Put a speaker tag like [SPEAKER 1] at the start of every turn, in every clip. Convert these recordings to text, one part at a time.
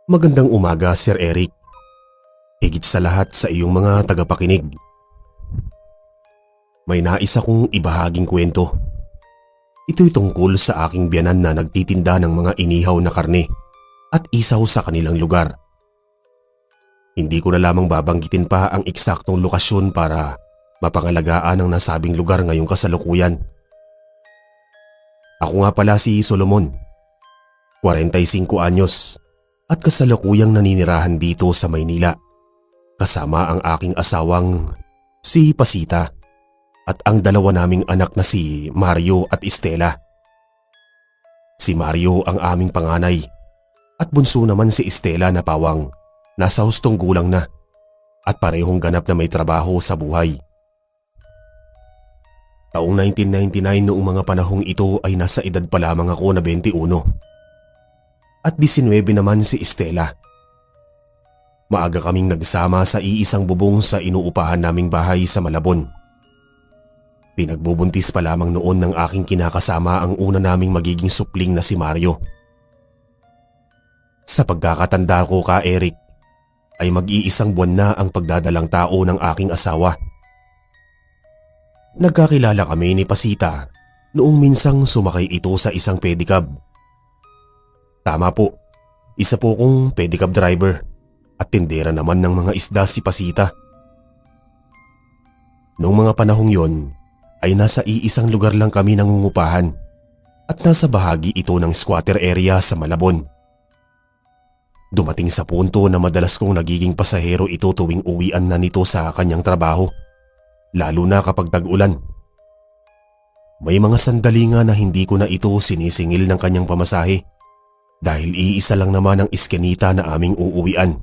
[SPEAKER 1] Magandang umaga, Sir Eric. Higit sa lahat sa iyong mga tagapakinig. May nais akong ibahaging kwento. Ito'y tungkol sa aking biyanan na nagtitinda ng mga inihaw na karne at isaw sa kanilang lugar. Hindi ko na lamang babanggitin pa ang eksaktong lokasyon para mapangalagaan ang nasabing lugar ngayong kasalukuyan. Ako nga pala si Solomon, 45 anyos at kasalukuyang naninirahan dito sa Maynila kasama ang aking asawang si Pasita at ang dalawa naming anak na si Mario at Estela. Si Mario ang aming panganay at bunso naman si Estela na pawang nasa hustong gulang na at parehong ganap na may trabaho sa buhay. Taong 1999 noong mga panahong ito ay nasa edad pa lamang ako na 21 at 19 naman si Estela. Maaga kaming nagsama sa iisang bubong sa inuupahan naming bahay sa Malabon. Pinagbubuntis pa lamang noon ng aking kinakasama ang una naming magiging supling na si Mario. Sa pagkakatanda ko ka, Eric, ay mag-iisang buwan na ang pagdadalang tao ng aking asawa. Nagkakilala kami ni Pasita noong minsang sumakay ito sa isang pedicab. Tama po, isa po kong pedicab driver at tindera naman ng mga isda si Pasita. Noong mga panahong yon ay nasa iisang lugar lang kami nangungupahan at nasa bahagi ito ng squatter area sa Malabon. Dumating sa punto na madalas kong nagiging pasahero ito tuwing uwian na nito sa kanyang trabaho, lalo na kapag tag-ulan. May mga sandali nga na hindi ko na ito sinisingil ng kanyang pamasahe dahil iisa lang naman ang iskenita na aming uuwian.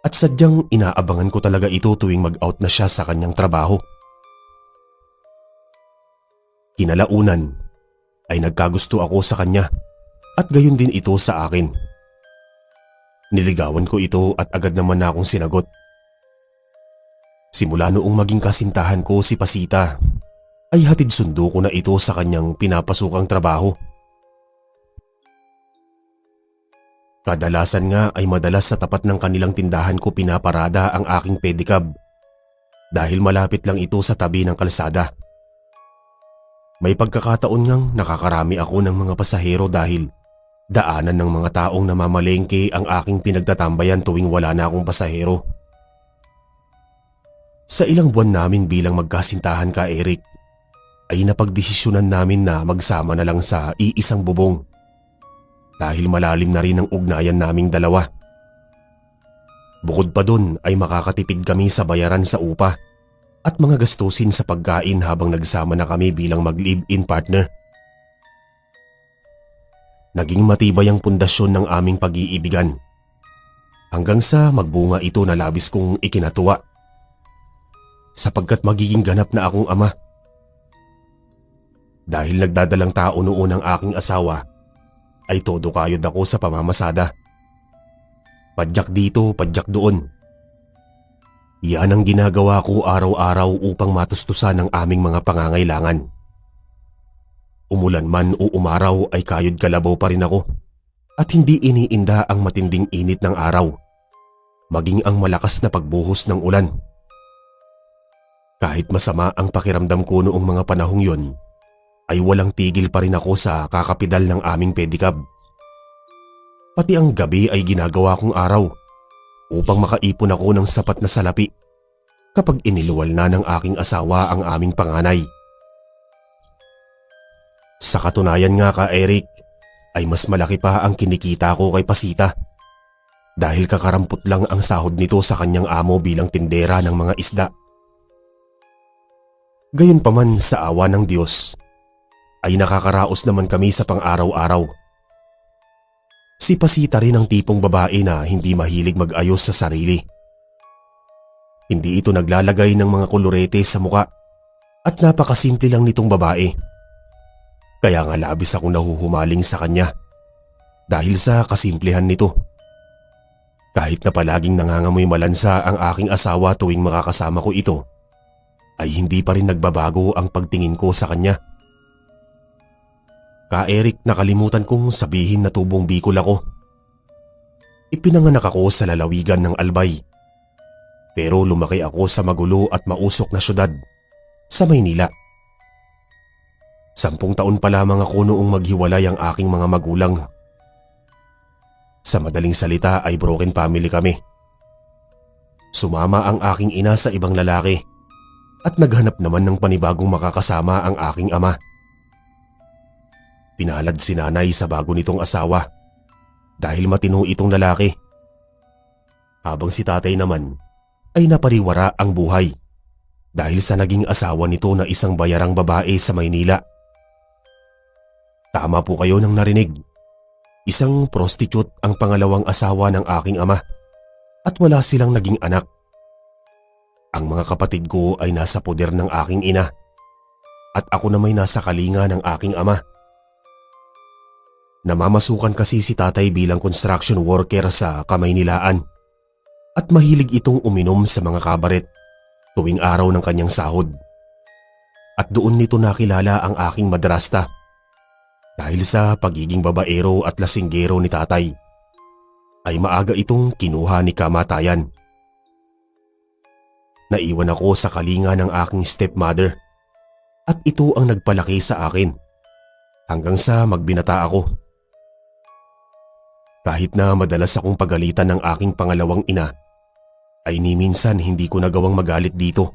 [SPEAKER 1] At sadyang inaabangan ko talaga ito tuwing mag-out na siya sa kanyang trabaho. Kinalaunan ay nagkagusto ako sa kanya at gayon din ito sa akin. Niligawan ko ito at agad naman na akong sinagot. Simula noong maging kasintahan ko si Pasita ay hatid sundo ko na ito sa kanyang pinapasukang trabaho. Kadalasan nga ay madalas sa tapat ng kanilang tindahan ko pinaparada ang aking pedicab dahil malapit lang ito sa tabi ng kalsada. May pagkakataon ngang nakakarami ako ng mga pasahero dahil daanan ng mga taong namamalengke ang aking pinagtatambayan tuwing wala na akong pasahero. Sa ilang buwan namin bilang magkasintahan ka, Eric, ay napagdesisyonan namin na magsama na lang sa iisang bubong dahil malalim na rin ang ugnayan naming dalawa. Bukod pa dun ay makakatipid kami sa bayaran sa upa at mga gastusin sa pagkain habang nagsama na kami bilang mag-live-in partner. Naging matibay ang pundasyon ng aming pag-iibigan hanggang sa magbunga ito na labis kong ikinatuwa sapagkat magiging ganap na akong ama. Dahil nagdadalang tao noon ang aking asawa ay todo kayod ako sa pamamasada. Padyak dito, padyak doon. Yan ang ginagawa ko araw-araw upang matustusan ang aming mga pangangailangan. Umulan man o umaraw ay kayod kalabaw pa rin ako at hindi iniinda ang matinding init ng araw, maging ang malakas na pagbuhos ng ulan. Kahit masama ang pakiramdam ko noong mga panahong yon, ay walang tigil pa rin ako sa kakapidal ng aming pedicab. Pati ang gabi ay ginagawa kong araw upang makaipon ako ng sapat na salapi kapag iniluwal na ng aking asawa ang aming panganay. Sa katunayan nga ka, Eric, ay mas malaki pa ang kinikita ko kay Pasita dahil kakarampot lang ang sahod nito sa kanyang amo bilang tindera ng mga isda. Gayunpaman sa awa ng Diyos ay nakakaraos naman kami sa pang-araw-araw. Si Pasita rin ang tipong babae na hindi mahilig mag-ayos sa sarili. Hindi ito naglalagay ng mga kolorete sa muka at napakasimple lang nitong babae. Kaya nga labis akong nahuhumaling sa kanya dahil sa kasimplehan nito. Kahit na palaging nangangamoy malansa ang aking asawa tuwing makakasama ko ito, ay hindi pa rin nagbabago ang pagtingin ko sa kanya. Ka Eric, nakalimutan kong sabihin na tubong Bicol ako. Ipinanganak ako sa lalawigan ng Albay. Pero lumaki ako sa magulo at mausok na syudad, sa Maynila. 10 taon pa lamang ako noong maghiwalay ang aking mga magulang. Sa madaling salita ay broken family kami. Sumama ang aking ina sa ibang lalaki at naghanap naman ng panibagong makakasama ang aking ama. Pinalad si nanay sa bago nitong asawa dahil matino itong lalaki. Habang si tatay naman ay napariwara ang buhay dahil sa naging asawa nito na isang bayarang babae sa Maynila. Tama po kayo nang narinig. Isang prostitute ang pangalawang asawa ng aking ama at wala silang naging anak. Ang mga kapatid ko ay nasa poder ng aking ina at ako na may nasa kalinga ng aking ama. Namamasukan kasi si tatay bilang construction worker sa Kamaynilaan at mahilig itong uminom sa mga kabaret tuwing araw ng kanyang sahod. At doon nito nakilala ang aking madrasta. Dahil sa pagiging babaero at lasinggero ni tatay, ay maaga itong kinuha ni kamatayan. Naiwan ako sa kalinga ng aking stepmother at ito ang nagpalaki sa akin hanggang sa magbinata ako. Kahit na madalas akong pagalitan ng aking pangalawang ina, ay ni minsan hindi ko nagawang magalit dito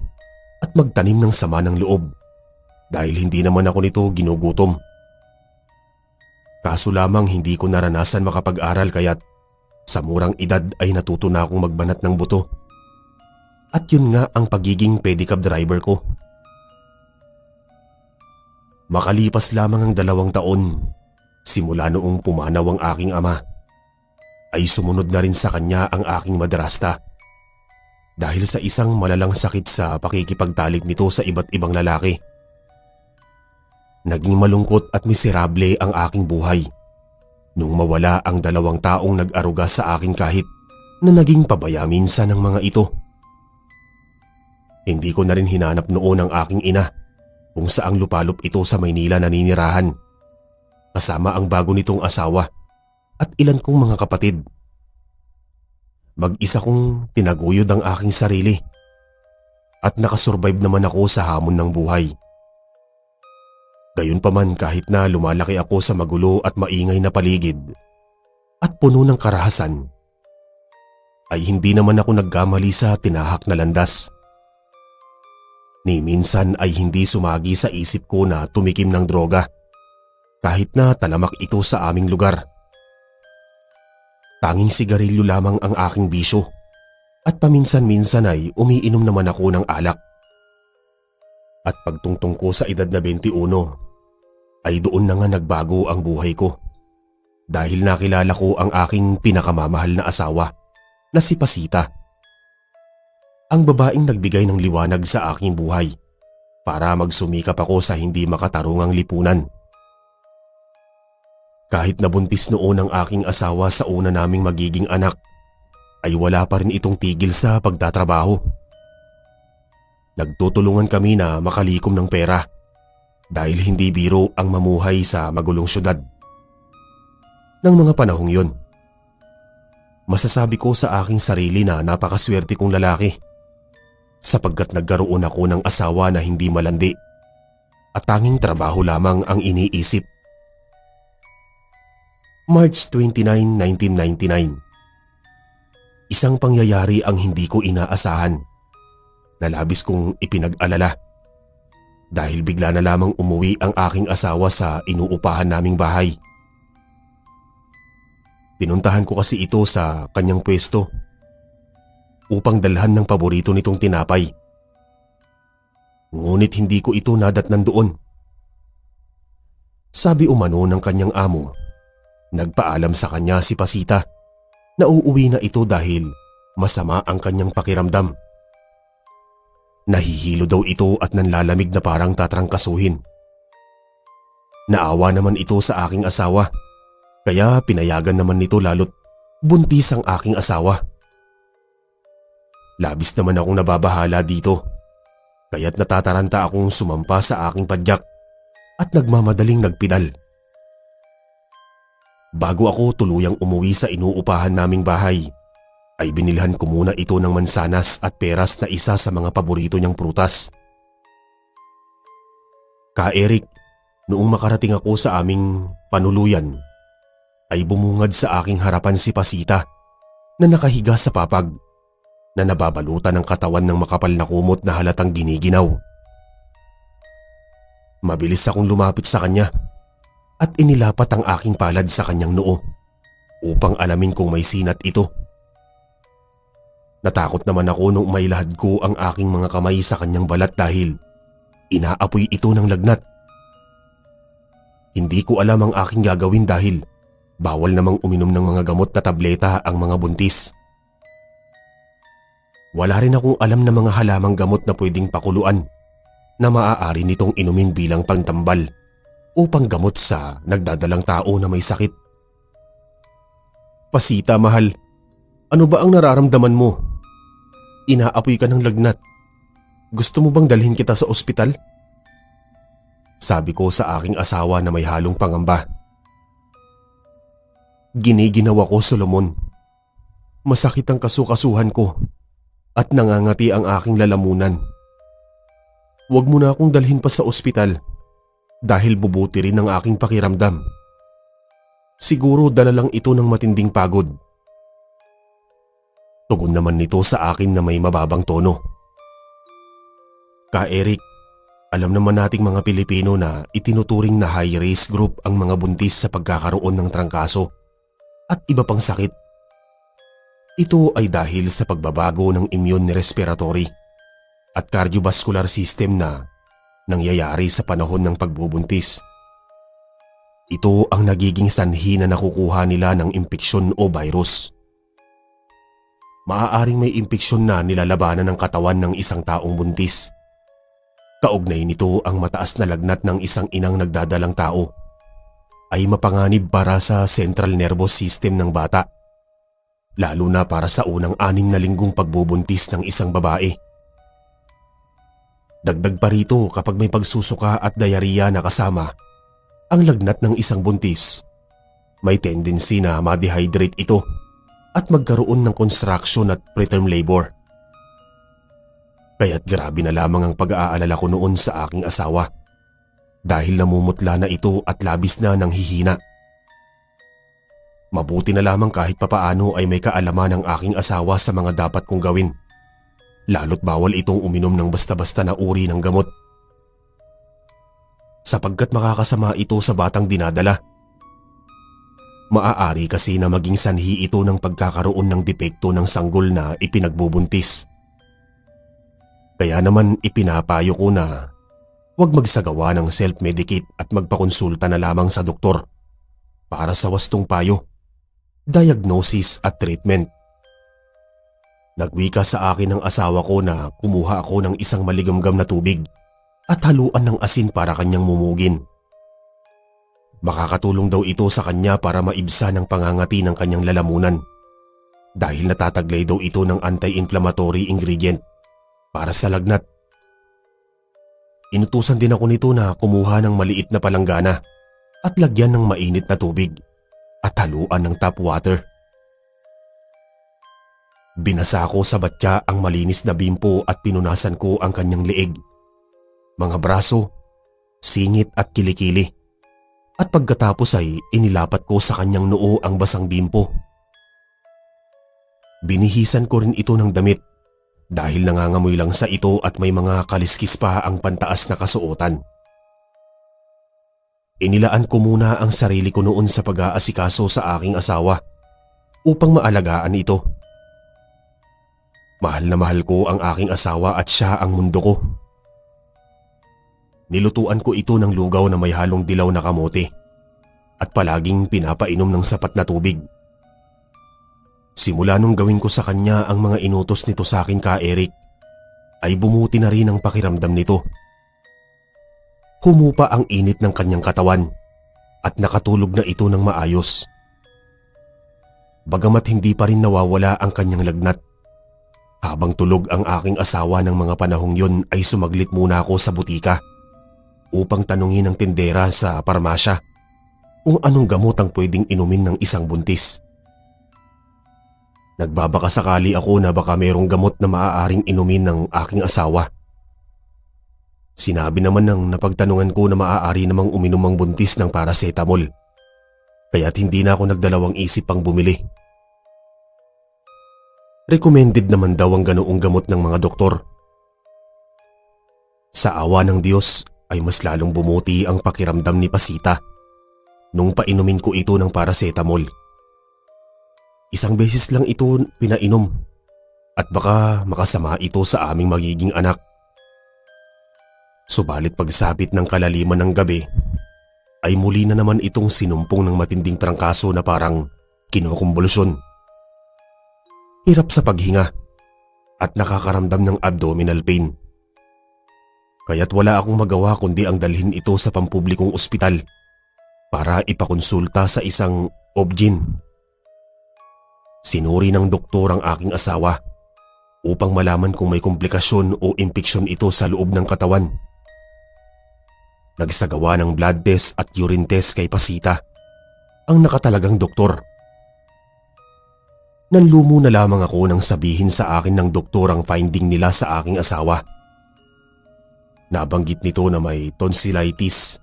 [SPEAKER 1] at magtanim ng sama ng loob dahil hindi naman ako nito ginugutom. Kaso lamang hindi ko naranasan makapag-aral kaya't sa murang edad ay natuto na akong magbanat ng buto. At yun nga ang pagiging pedicab driver ko. Makalipas lamang ang 2 taon, simula noong pumanaw ang aking ama, ay sumunod na rin sa kanya ang aking madrasta dahil sa isang malalang sakit sa pakikipagtalik nito sa iba't ibang lalaki. Naging malungkot at miserable ang aking buhay nung mawala ang 2 taong nag-aruga sa akin kahit na naging pabaya minsan ng mga ito. Hindi ko na rin hinanap noon ang aking ina kung saang lupalop ito sa Maynila naninirahan kasama ang bago nitong asawa at ilan kong mga kapatid. Mag-isa kong tinaguyod ang aking sarili at nakasurvive naman ako sa hamon ng buhay. Gayunpaman kahit na lumalaki ako sa magulo at maingay na paligid at puno ng karahasan, ay hindi naman ako nagkamali sa tinahak na landas. Ni minsan ay hindi sumagi sa isip ko na tumikim ng droga kahit na talamak ito sa aming lugar. Tanging sigarilyo lamang ang aking bisyo at paminsan-minsan ay umiinom naman ako ng alak. At pagtungtong ko sa edad na 21, ay doon na nga nagbago ang buhay ko dahil nakilala ko ang aking pinakamamahal na asawa na si Pasita. Ang babaeng nagbigay ng liwanag sa aking buhay para magsumikap ako sa hindi makatarungang lipunan. Kahit nabuntis noon ang aking asawa sa una naming magiging anak, ay wala pa rin itong tigil sa pagtatrabaho. Nagtutulungan kami na makalikom ng pera dahil hindi biro ang mamuhay sa magulong syudad. Nang mga panahong yun, masasabi ko sa aking sarili na napakaswerte kong lalaki sapagkat nagkaroon ako ng asawa na hindi malandi at tanging trabaho lamang ang iniisip. March 29, 1999. Isang pangyayari ang hindi ko inaasahan na labis kong ipinag-alala dahil bigla na lamang umuwi ang aking asawa sa inuupahan naming bahay. Pinuntahan ko kasi ito sa kanyang pwesto upang dalhan ng paborito nitong tinapay. Ngunit hindi ko ito nadatnan doon. Sabi umano ng kanyang amo, nagpaalam sa kanya si Pasita na uuwi na ito dahil masama ang kanyang pakiramdam. Nahihilo daw ito at nanlalamig na parang tatrangkasuhin. Naawa naman ito sa aking asawa kaya pinayagan naman nito lalo't buntis ang aking asawa. Labis naman akong nababahala dito kaya't natataranta akong sumampa sa aking padyak at nagmamadaling nagpidal. Bago ako tuluyang umuwi sa inuupahan naming bahay, ay binilhan ko muna ito ng mansanas at peras na isa sa mga paborito niyang prutas. Ka Eric, noong makarating ako sa aming panuluyan, ay bumungad sa aking harapan si Pasita na nakahiga sa papag na nababalutan ng katawan ng makapal na kumot na halatang giniginaw. Mabilis akong lumapit sa kanya at inilapat ang aking palad sa kanyang noo upang alamin kung may sinat ito. Natakot naman ako nung mailahad ko ang aking mga kamay sa kanyang balat dahil inaapoy ito ng lagnat. Hindi ko alam ang aking gagawin dahil bawal namang uminom ng mga gamot na tableta ang mga buntis. Wala rin akong alam na mga halamang gamot na pwedeng pakuluan na maaari nitong inumin bilang pangtambal o panggamot sa nagdadalang tao na may sakit. Pasita, mahal, ano ba ang nararamdaman mo? Inaapoy ka ng lagnat. Gusto mo bang dalhin kita sa ospital? Sabi ko sa aking asawa na may halong pangamba. Giniginaw ako, Solomon. Masakit ang kasukasuhan ko at nangangati ang aking lalamunan. Huwag mo na akong dalhin pa sa ospital dahil bubuti rin ang aking pakiramdam. Siguro dala lang ito ng matinding pagod. Tugon naman nito sa akin na may mababang tono. Ka Eric, alam naman nating mga Pilipino na itinuturing na high risk group ang mga buntis sa pagkakaroon ng trangkaso at iba pang sakit. Ito ay dahil sa pagbabago ng immune respiratory at cardiovascular system na nangyayari sa panahon ng pagbubuntis. Ito ang nagiging sanhi na nakukuha nila ng impeksyon o virus. Maaaring may impeksyon na nilalabanan ng katawan ng isang taong buntis. Kaugnay nito ang mataas na lagnat ng isang inang nagdadalang tao ay mapanganib para sa central nervous system ng bata, lalo na para sa unang 6 na linggong pagbubuntis ng isang babae. Dagdag pa rito kapag may pagsusuka at diarrhea na kasama ang lagnat ng isang buntis, may tendency na ma-dehydrate ito at magkaroon ng contraction at preterm labor. Kaya't grabe na lamang ang pag-aalala ko noon sa aking asawa dahil namumutla na ito at labis na nanghihina. Mabuti na lamang kahit papaano ay may kaalaman ng aking asawa sa mga dapat kong gawin, lalo't bawal itong uminom ng basta-basta na uri ng gamot. Sapagkat makakasama ito sa batang dinadala. Maaari kasi na maging sanhi ito ng pagkakaroon ng depekto ng sanggol na ipinagbubuntis. Kaya naman ipinapayo ko na huwag magsagawa ng self-medicate at magpakonsulta na lamang sa doktor para sa wastong payo, diagnosis at treatment. Nagwika sa akin ng asawa ko na kumuha ako ng isang maligamgam na tubig at haluan ng asin para kanyang mumugin. Makakatulong daw ito sa kanya para maibsan ang pangangati ng kanyang lalamunan dahil natataglay daw ito ng anti-inflammatory ingredient para sa lagnat. Inutusan din ako nito na kumuha ng maliit na palanggana at lagyan ng mainit na tubig at haluan ng tap water. Binasa ko sa batya ang malinis na bimpo at pinunasan ko ang kanyang leeg, mga braso, singit at kilikili. At pagkatapos ay inilapat ko sa kanyang noo ang basang bimpo. Binihisan ko rin ito ng damit dahil nangangamoy lang sa ito at may mga kaliskis pa ang pantaas na kasuotan. Inilaan ko muna ang sarili ko noon sa pag-aasikaso sa aking asawa upang maalagaan ito. Mahal na mahal ko ang aking asawa at siya ang mundo ko. Nilutuan ko ito ng lugaw na may halong dilaw na kamote at palaging pinapainom ng sapat na tubig. Simula nung gawin ko sa kanya ang mga inutos nito sa akin, Ka Eric, ay bumuti na rin ang pakiramdam nito. Humupa ang init ng kanyang katawan at nakatulog na ito ng maayos. Bagamat hindi pa rin nawawala ang kanyang lagnat, habang tulog ang aking asawa ng mga panahong yun ay sumaglit muna ako sa butika upang tanungin ang tindera sa parmasya kung anong gamot ang pwedeng inumin ng isang buntis. Nagbabaka sakali ako na baka mayroong gamot na maaaring inumin ng aking asawa. Sinabi naman ng napagtanungan ko na maaari namang uminom ang buntis ng paracetamol, kaya't hindi na ako nagdalawang isip pang bumili. Recommended naman daw ang ganoong gamot ng mga doktor. Sa awa ng Diyos ay mas lalong bumuti ang pakiramdam ni Pasita nung painumin ko ito ng paracetamol. Isang beses lang ito pinainom at baka makasama ito sa aming magiging anak. Subalit pagsapit ng kalaliman ng gabi ay muli na naman itong sinumpong ng matinding trangkaso na parang kinukumbulsyon. Hirap sa paghinga at nakakaramdam ng abdominal pain. Kaya't wala akong magawa kundi ang dalhin ito sa pampublikong ospital para ipakonsulta sa isang OB-GYN. Sinuri ng doktor ang aking asawa upang malaman kung may komplikasyon o impeksyon ito sa loob ng katawan. Nagsagawa ng blood test at urine test kay Pasita, ang nakatalagang doktor. Nanlumo na lamang ako nang sabihin sa akin ng doktor ang finding nila sa aking asawa. Nabanggit nito na may tonsillitis,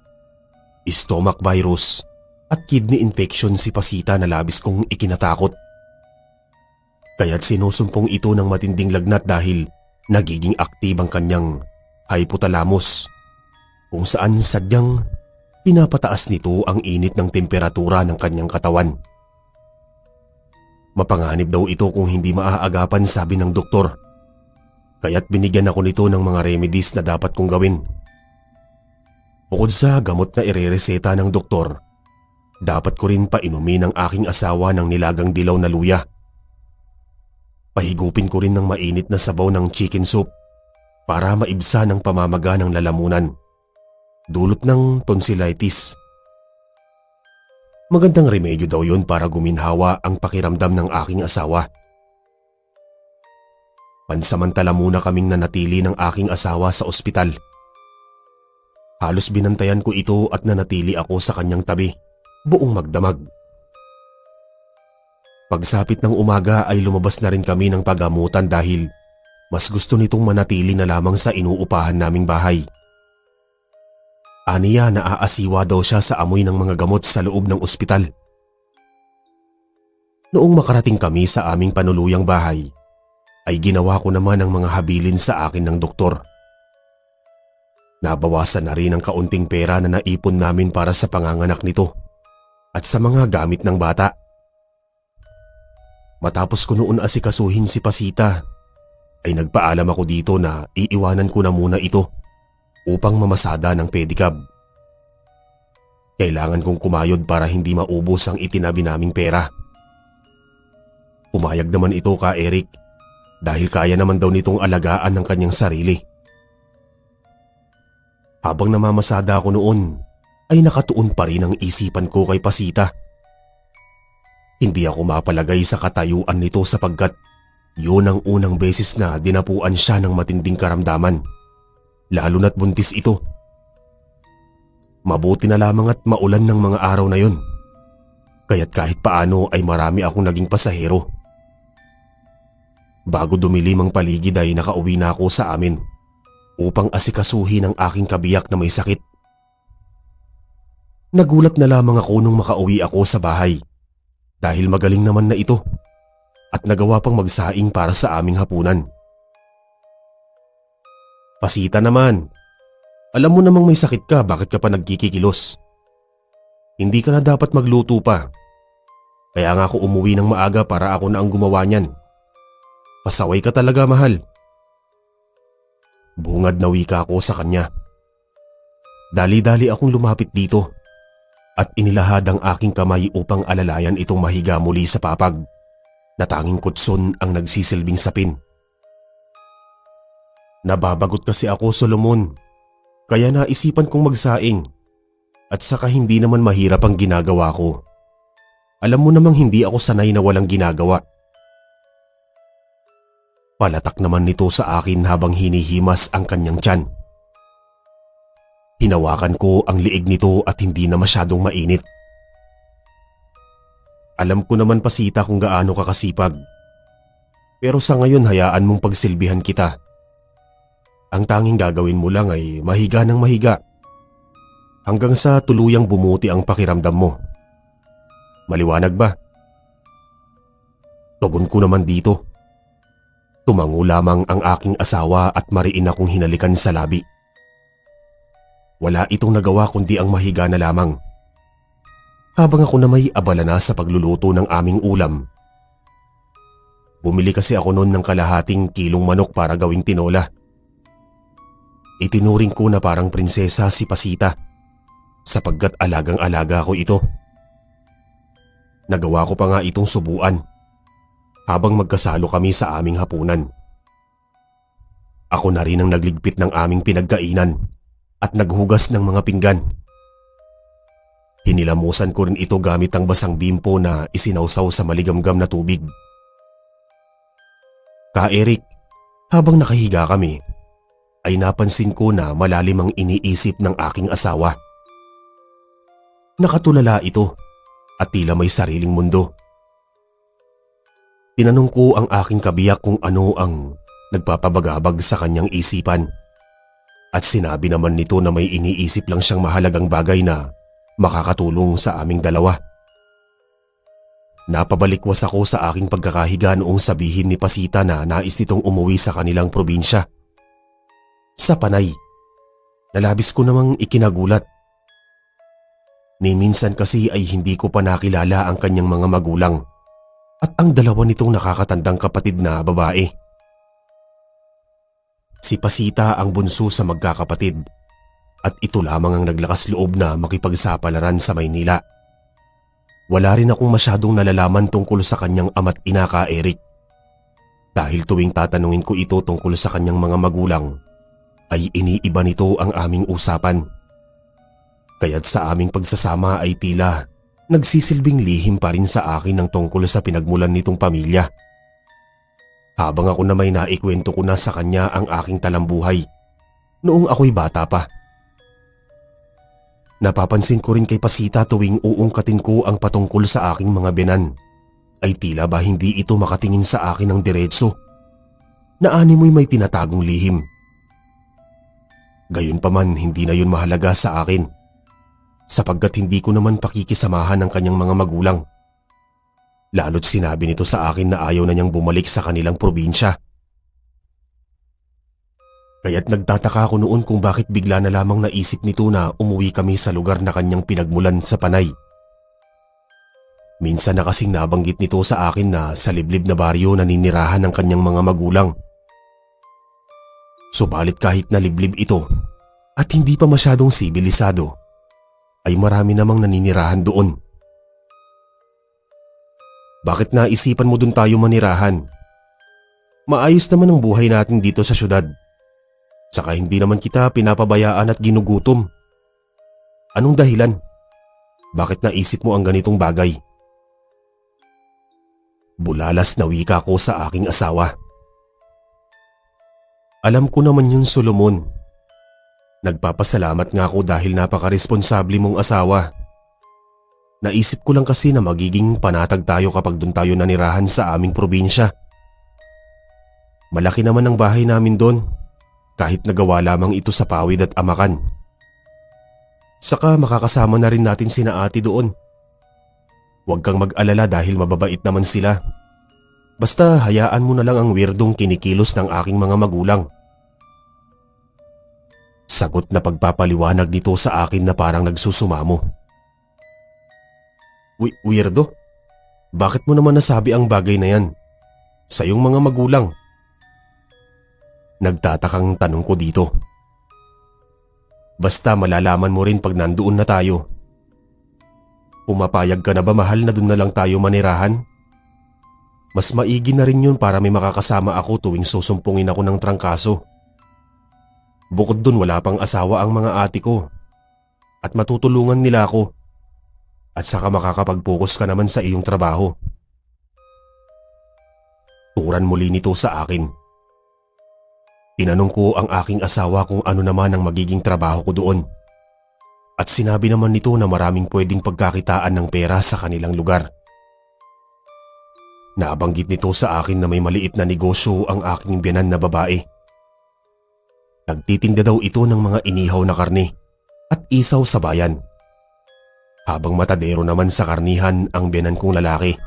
[SPEAKER 1] stomach virus at kidney infection si Pasita na labis kong ikinatakot. Kaya't sinusumpong ito ng matinding lagnat dahil nagiging active ang kanyang hypothalamus, kung saan sadyang pinapataas nito ang init ng temperatura ng kanyang katawan. Mapanganib daw ito kung hindi maaagapan, sabi ng doktor. Kaya't binigyan ako nito ng mga remedies na dapat kong gawin. Bukod sa gamot na irereseta ng doktor, dapat ko rin painumin ang aking asawa ng nilagang dilaw na luya. Pahigupin ko rin ng mainit na sabaw ng chicken soup para maibsa ng pamamaga ng lalamunan, dulot ng tonsillitis. Magandang remedyo daw yun para guminhawa ang pakiramdam ng aking asawa. Pansamantala muna kaming nanatili ng aking asawa sa ospital. Halos binantayan ko ito at nanatili ako sa kanyang tabi, buong magdamag. Pagsapit ng umaga ay lumabas na rin kami ng pagamutan dahil mas gusto nitong manatili na lamang sa inuupahan naming bahay. Aniya na aasiwa daw siya sa amoy ng mga gamot sa loob ng ospital. Noong makarating kami sa aming panuluyang bahay, ay ginawa ko naman ang mga habilin sa akin ng doktor. Nabawasan na rin ang kaunting pera na naipon namin para sa panganganak nito at sa mga gamit ng bata. Matapos ko noon asikasuhin si Pasita, ay nagpaalam ako dito na iiwanan ko na muna ito upang mamasada ng pedicab. Kailangan kong kumayod para hindi maubos ang itinabi naming pera. Pumayag naman ito ka Eric dahil kaya naman daw nitong alagaan ng kanyang sarili. Habang namamasada ako noon ay nakatuon pa rin ang isipan ko kay Pasita. Hindi ako mapalagay sa katayuan nito sapagkat yun ang unang beses na dinapuan siya ng matinding karamdaman, lalo na't buntis ito. Mabuti na lamang at maulan ng mga araw na yun, kaya't kahit paano ay marami akong naging pasahero. Bago dumilim ang paligid ay nakauwi na ako sa amin upang asikasuhin ang aking kabiyak na may sakit. Nagulat na lamang ako nung makauwi ako sa bahay dahil magaling naman na ito at nagawa pang magsaing para sa aming hapunan. Pasita naman, alam mo namang may sakit ka, bakit ka pa nagkikikilos? Hindi ka na dapat magluto pa. Kaya nga ako umuwi ng maaga para ako na ang gumawa niyan. Pasaway ka talaga, mahal. Bungad na wika ako sa kanya. Dali-dali akong lumapit dito at inilahad ang aking kamay upang alalayan itong mahiga muli sa papag na tanging kutson ang nagsisilbing sapin. Nababagot kasi ako, Solomon, kaya naisipan kong magsaing at saka hindi naman mahirap ang ginagawa ko. Alam mo namang hindi ako sanay na walang ginagawa. Palatak naman nito sa akin habang hinihimas ang kanyang tiyan. Hinawakan ko ang liig nito at hindi na masyadong mainit Alam ko naman Pasita kung gaano ka kasipag. Pero sa ngayon hayaan mong pagsilbihan kita. Ang tanging gagawin mo lang ay mahiga ng mahiga. Hanggang sa tuluyang bumuti ang pakiramdam mo. Maliwanag ba? Tugon ko naman dito. Tumango lamang ang aking asawa at mariin akong hinalikan sa labi. Wala itong nagawa kundi ang mahiga na lamang. Habang ako na may abala na sa pagluluto ng aming ulam. Bumili kasi ako noon ng kalahating kilong manok para gawing tinola. Itinuring ko na parang prinsesa si Pasita sapagkat alagang-alaga ko ito. Nagawa ko pa nga itong subuan habang magkasalo kami sa aming hapunan. Ako na rin ang nagligpit ng aming pinagkainan at naghugas ng mga pinggan. Hinilamusan ko rin ito gamit ang basang bimpo na isinawsaw sa maligamgam na tubig. Ka-Eric, habang nakahiga kami, ay napansin ko na malalim ang iniisip ng aking asawa. Nakatulala ito at tila may sariling mundo. Tinanong ko ang aking kabiyak kung ano ang nagpapabagabag sa kanyang isipan at sinabi naman nito na may iniisip lang siyang mahalagang bagay na makakatulong sa aming dalawa. Napabalikwas ako sa aking pagkakahiga noong sabihin ni Pasita na nais nitong umuwi sa kanilang probinsya. Sa Panay, nalabis ko namang ikinagulat. Ni minsan kasi ay hindi ko pa nakilala ang kanyang mga magulang at ang dalawa nitong nakakatandang kapatid na babae. Si Pasita ang bunso sa magkakapatid at ito lamang ang naglakas loob na makipagsapalaran sa Maynila. Wala rin akong masyadong nalalaman tungkol sa kanyang ama't ina, Ka-Eric. Dahil tuwing tatanungin ko ito tungkol sa kanyang mga magulang, ay iniiba nito ang aming usapan. Kaya't sa aming pagsasama ay tila nagsisilbing lihim pa rin sa akin ng tungkol sa pinagmulan nitong pamilya. Habang ako na may naikwento ko na sa kanya ang aking talambuhay noong ako'y bata pa. Napapansin ko rin kay Pasita tuwing uungkatin ko ang patungkol sa aking mga binan ay tila ba hindi ito makatingin sa akin ng diretso na animoy may tinatagong lihim. Gayunpaman hindi na yun mahalaga sa akin sapagkat hindi ko naman pakikisamahan ng kanyang mga magulang. Lalo't sinabi nito sa akin na ayaw na niyang bumalik sa kanilang probinsya. Kaya't nagtataka ako noon kung bakit bigla na lamang naisip nito na umuwi kami sa lugar na kanyang pinagmulan sa Panay. Minsan na kasing nabanggit nito sa akin na sa liblib na baryo naninirahan ng kanyang mga magulang. Subalit kahit na liblib ito at hindi pa masyadong sibilisado, ay marami namang naninirahan doon. Bakit naisipan mo doon tayo manirahan? Maayos naman ang buhay natin dito sa syudad. Saka hindi naman kita pinapabayaan at ginugutom. Anong dahilan? Bakit naisip mo ang ganitong bagay? Bulalas na wika ko sa aking asawa. Alam ko naman yun, Solomon. Nagpapasalamat nga ako dahil napakaresponsable mong asawa. Naisip ko lang kasi na magiging panatag tayo kapag doon tayo nanirahan sa aming probinsya. Malaki naman ang bahay namin doon, kahit nagawa lamang ito sa Pawid at Amakan. Saka makakasama na rin natin sina ate doon. Huwag kang mag-alala dahil mababait naman sila. Basta hayaan mo na lang ang weirdong kinikilos ng aking mga magulang. Sagot na pagpapaliwanag nito sa akin na parang nagsusumamo. Weirdo? Bakit mo naman nasabi ang bagay na yan? Sa iyong mga magulang? Nagtatakang tanong ko dito. Basta malalaman mo rin pag nandoon na tayo. Pumapayag ka na ba, mahal, na doon na lang tayo manirahan? Mas maigi na rin yun para may makakasama ako tuwing susumpungin ako ng trangkaso. Bukod dun wala pang asawa ang mga ate ko at matutulungan nila ako at saka makakapag-focus ka naman sa iyong trabaho. Turan muli nito sa akin. Tinanong ko ang aking asawa kung ano naman ang magiging trabaho ko doon at sinabi naman nito na maraming pwedeng pagkakitaan ng pera sa kanilang lugar. Nabanggit nito sa akin na may maliit na negosyo ang aking biyanan na babae. Nagtitinda daw ito ng mga inihaw na karne at isaw sa bayan. Habang matadero naman sa karnihan ang biyanan kong lalaki.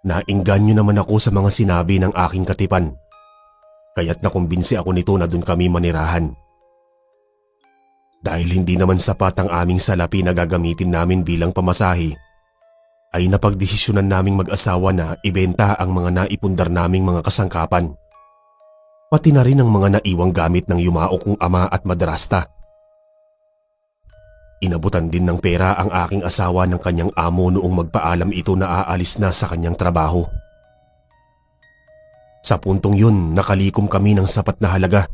[SPEAKER 1] Nainganyo naman ako sa mga sinabi ng aking katipan. Kaya't nakumbinsi ako nito na dun kami manirahan. Dahil hindi naman sapat ang aming salapi na gagamitin namin bilang pamasahe, ay napagdesisyonan naming mag-asawa na ibenta ang mga naipundar naming mga kasangkapan. Pati na rin ang mga naiwang gamit ng yumao kong ama at madrasta. Inabutan din ng pera ang aking asawa ng kanyang amo noong magpaalam ito na aalis na sa kanyang trabaho. Sa puntong yun, nakalikom kami ng sapat na halaga.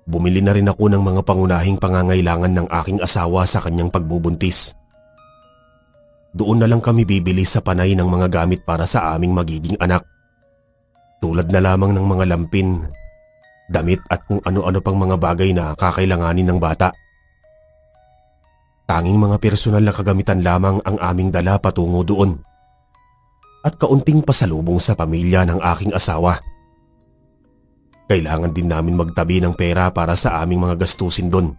[SPEAKER 1] Bumili na rin ako ng mga pangunahing pangangailangan ng aking asawa sa kanyang pagbubuntis. Doon na lang kami bibili sa panay ng mga gamit para sa aming magiging anak. Tulad na lamang ng mga lampin, damit at kung ano-ano pang mga bagay na kakailanganin ng bata. Tanging mga personal na kagamitan lamang ang aming dala patungo doon. At kaunting pasalubong sa pamilya ng aking asawa. Kailangan din namin magtabi ng pera para sa aming mga gastusin doon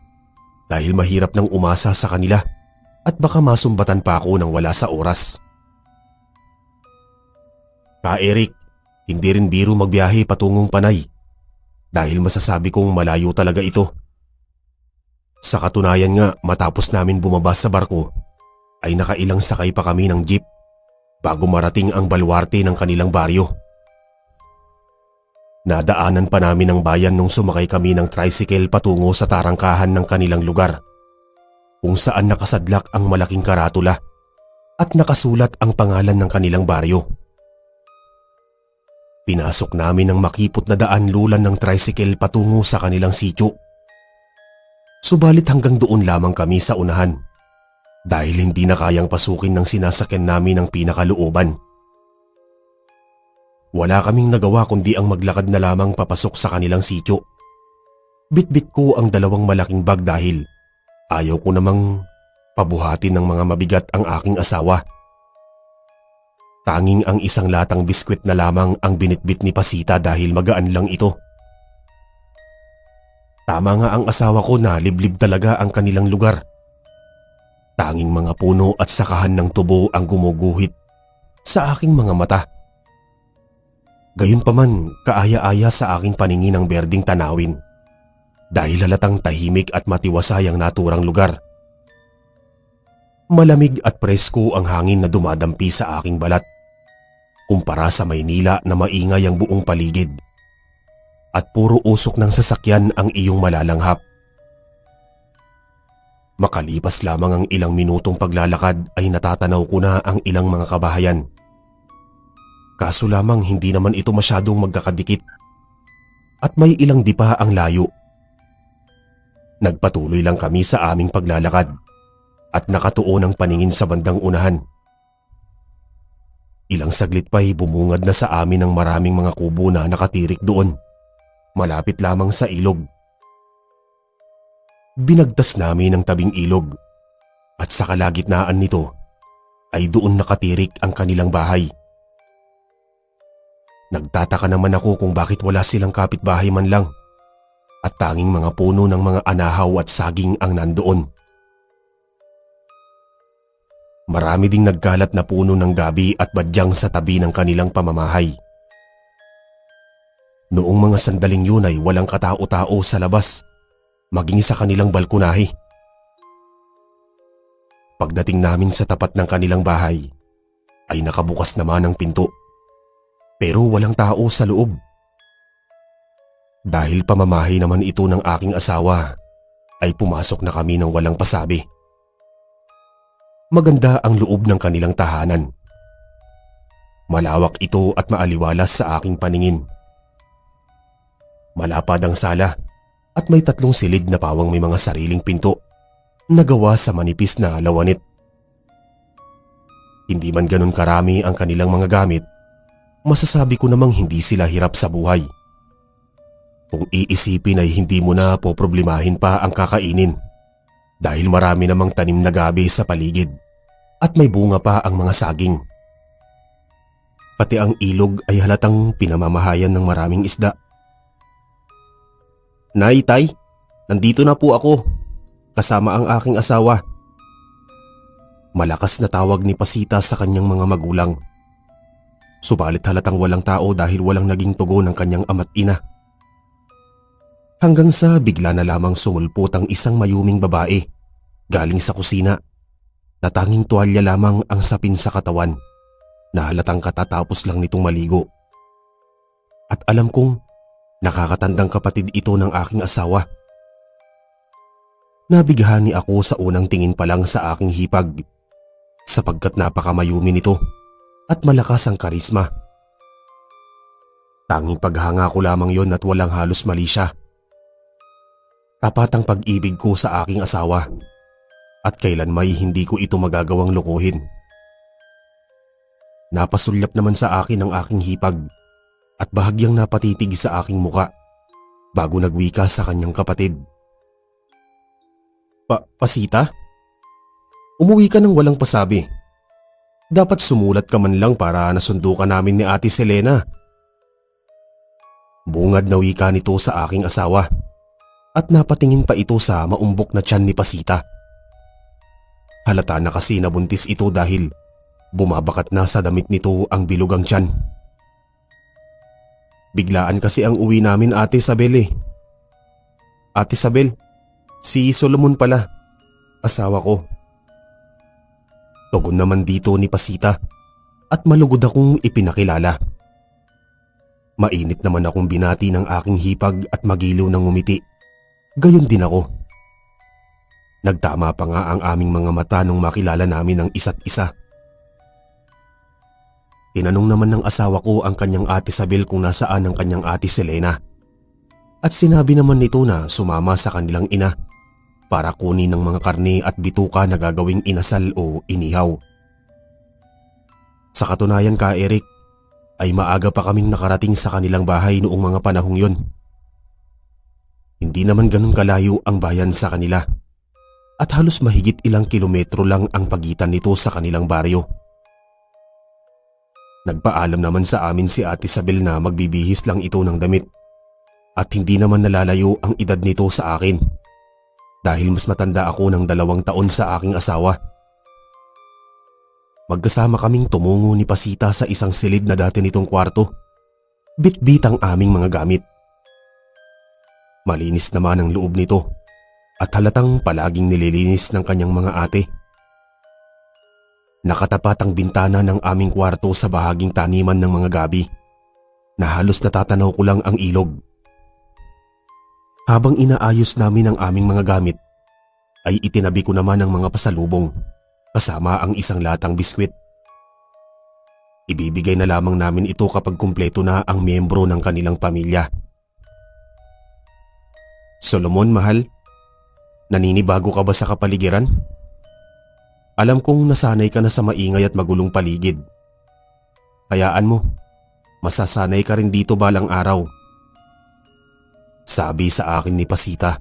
[SPEAKER 1] dahil mahirap nang umasa sa kanila. At baka masumbatan pa ako nang wala sa oras. Eric, hindi rin biro magbiyahe patungong Panay dahil masasabi kong malayo talaga ito. Sa katunayan nga, matapos namin bumaba sa barko ay nakailang sakay pa kami ng jeep bago marating ang baluarte ng kanilang baryo. Nadaanan pa namin ang bayan nung sumakay kami ng tricycle patungo sa tarangkahan ng kanilang lugar, kung saan nakasadlak ang malaking karatula at nakasulat ang pangalan ng kanilang baryo. Pinasok namin ang makipot na daan lulan ng tricycle patungo sa kanilang sityo. Subalit hanggang doon lamang kami sa unahan dahil hindi na kayang pasukin ng sinasakyan namin ang pinakalooban. Wala kaming nagawa kundi ang maglakad na lamang papasok sa kanilang sityo. Bitbit ko ang dalawang malaking bag dahil ayaw ko namang pabuhatin ng mga mabigat ang aking asawa. Tanging ang isang latang biskwit na lamang ang binitbit ni Pasita dahil magaan lang ito. Tama nga ang asawa ko na liblib talaga ang kanilang lugar. Tanging mga puno at sakahan ng tubo ang gumuguhit sa aking mga mata. Gayunpaman, kaaya-aya sa aking paningin ang berdeng tanawin. Dahil halatang tahimik at matiwasay ang naturang lugar. Malamig at presko ang hangin na dumadampi sa aking balat, kumpara sa Maynila na maingay ang buong paligid. At puro usok ng sasakyan ang iyong malalanghap. Makalipas lamang ang ilang minutong paglalakad ay natatanaw ko na ang ilang mga kabahayan. Kaso lamang hindi naman ito masyadong magkakadikit at may ilang dipa ang layo. Nagpatuloy lang kami sa aming paglalakad at nakatuon ang paningin sa bandang unahan. Ilang saglit pa'y bumungad na sa amin ang maraming mga kubo na nakatirik doon, malapit lamang sa ilog. Binagtas namin ang tabing ilog at sa kalagitnaan nito ay doon nakatirik ang kanilang bahay. Nagtataka naman ako kung bakit wala silang kapitbahay man lang. At tanging mga puno ng mga anahaw at saging ang nandoon. Marami ding nagkalat na puno ng gabi at badyang sa tabi ng kanilang pamamahay. Noong mga sandaling yun ay walang katao-tao sa labas, maging sa kanilang balkonahe. Pagdating namin sa tapat ng kanilang bahay, ay nakabukas naman ang pinto. Pero walang tao sa loob. Dahil pamamahay naman ito ng aking asawa, ay pumasok na kami ng walang pasabi. Maganda ang loob ng kanilang tahanan. Malawak ito at maaliwalas sa aking paningin. Malapad ang sala at may 3 silid na pawang may mga sariling pinto na gawa sa manipis na lawanit. Hindi man ganun karami ang kanilang mga gamit, masasabi ko namang hindi sila hirap sa buhay. Kung iisipin ay hindi mo na poproblemahin pa ang kakainin dahil marami namang tanim na gabi sa paligid at may bunga pa ang mga saging. Pati ang ilog ay halatang pinamamahayan ng maraming isda. "Nay, tay, nandito na po ako, kasama ang aking asawa." Malakas na tawag ni Pasita sa kanyang mga magulang. Subalit halatang walang tao dahil walang naging tugon ng kanyang ama't ina. Hanggang sa bigla na lamang sumulpot ang isang mayuming babae galing sa kusina na tanging tuwalya lamang ang sapin sa katawan na halatang katatapos lang nitong maligo. At alam kong nakakatandang kapatid ito ng aking asawa. Nabighani ako sa unang tingin pa lang sa aking hipag sapagkat napakamayumi nito at malakas ang karisma. Tanging paghanga ko lamang yon at walang halos mali siya. Tapat ang pag-ibig ko sa aking asawa at kailanmay hindi ko ito magagawang lukuhin. Napasulyap naman sa akin ang aking hipag at bahagyang napatitig sa aking muka bago nagwika sa kanyang kapatid. Pasita? Umuwi ka nang walang pasabi. Dapat sumulat ka man lang para nasundo ka namin ni Ate Selena." Bungad na wika nito sa aking asawa at napatingin pa ito sa maumbok na tiyan ni Pasita. Halata na kasi nabuntis ito dahil bumabakat na sa damit nito ang bilugang tiyan. "Biglaan kasi ang uwi namin, Ate Isabel eh." "Ate Isabel, si Solomon pala, asawa ko." Tugon naman dito ni Pasita at malugod akong ipinakilala. Mainit naman akong binati ng aking hipag at magiliw ng ngumiti. Gayon din ako. Nagtama pa nga ang aming mga mata nung makilala namin ang isa't isa. Tinanong naman ng asawa ko ang kanyang Ate Isabel kung nasaan ang kanyang Ate Selena. At sinabi naman nito na sumama sa kanilang ina para kunin ng mga karne at bituka na gagawing inasal o inihaw. Sa katunayan ka, Eric, ay maaga pa kaming nakarating sa kanilang bahay noong mga panahong yon. Hindi naman ganun kalayo ang bayan sa kanila at halos mahigit ilang kilometro lang ang pagitan nito sa kanilang baryo. Nagpaalam naman sa amin si Ate Isabel na magbibihis lang ito ng damit at hindi naman nalalayo ang edad nito sa akin dahil mas matanda ako ng 2 taon sa aking asawa. Magkasama kaming tumungo ni Pasita sa isang silid na dati nitong kwarto. Bit-bit ang aming mga gamit. Malinis naman ang loob nito at halatang palaging nililinis ng kanyang mga ate. Nakatapat ang bintana ng aming kwarto sa bahaging taniman ng mga gabi na halos natatanaw ko lang ang ilog. Habang inaayos namin ang aming mga gamit, ay itinabi ko naman ang mga pasalubong kasama ang isang latang biskwit. Ibibigay na lamang namin ito kapag kumpleto na ang miyembro ng kanilang pamilya. "Solomon, mahal, naninibago ka ba sa kapaligiran? Alam kong nasanay ka na sa maingay at magulong paligid. Hayaan mo, masasanay ka rin dito balang araw." Sabi sa akin ni Pasita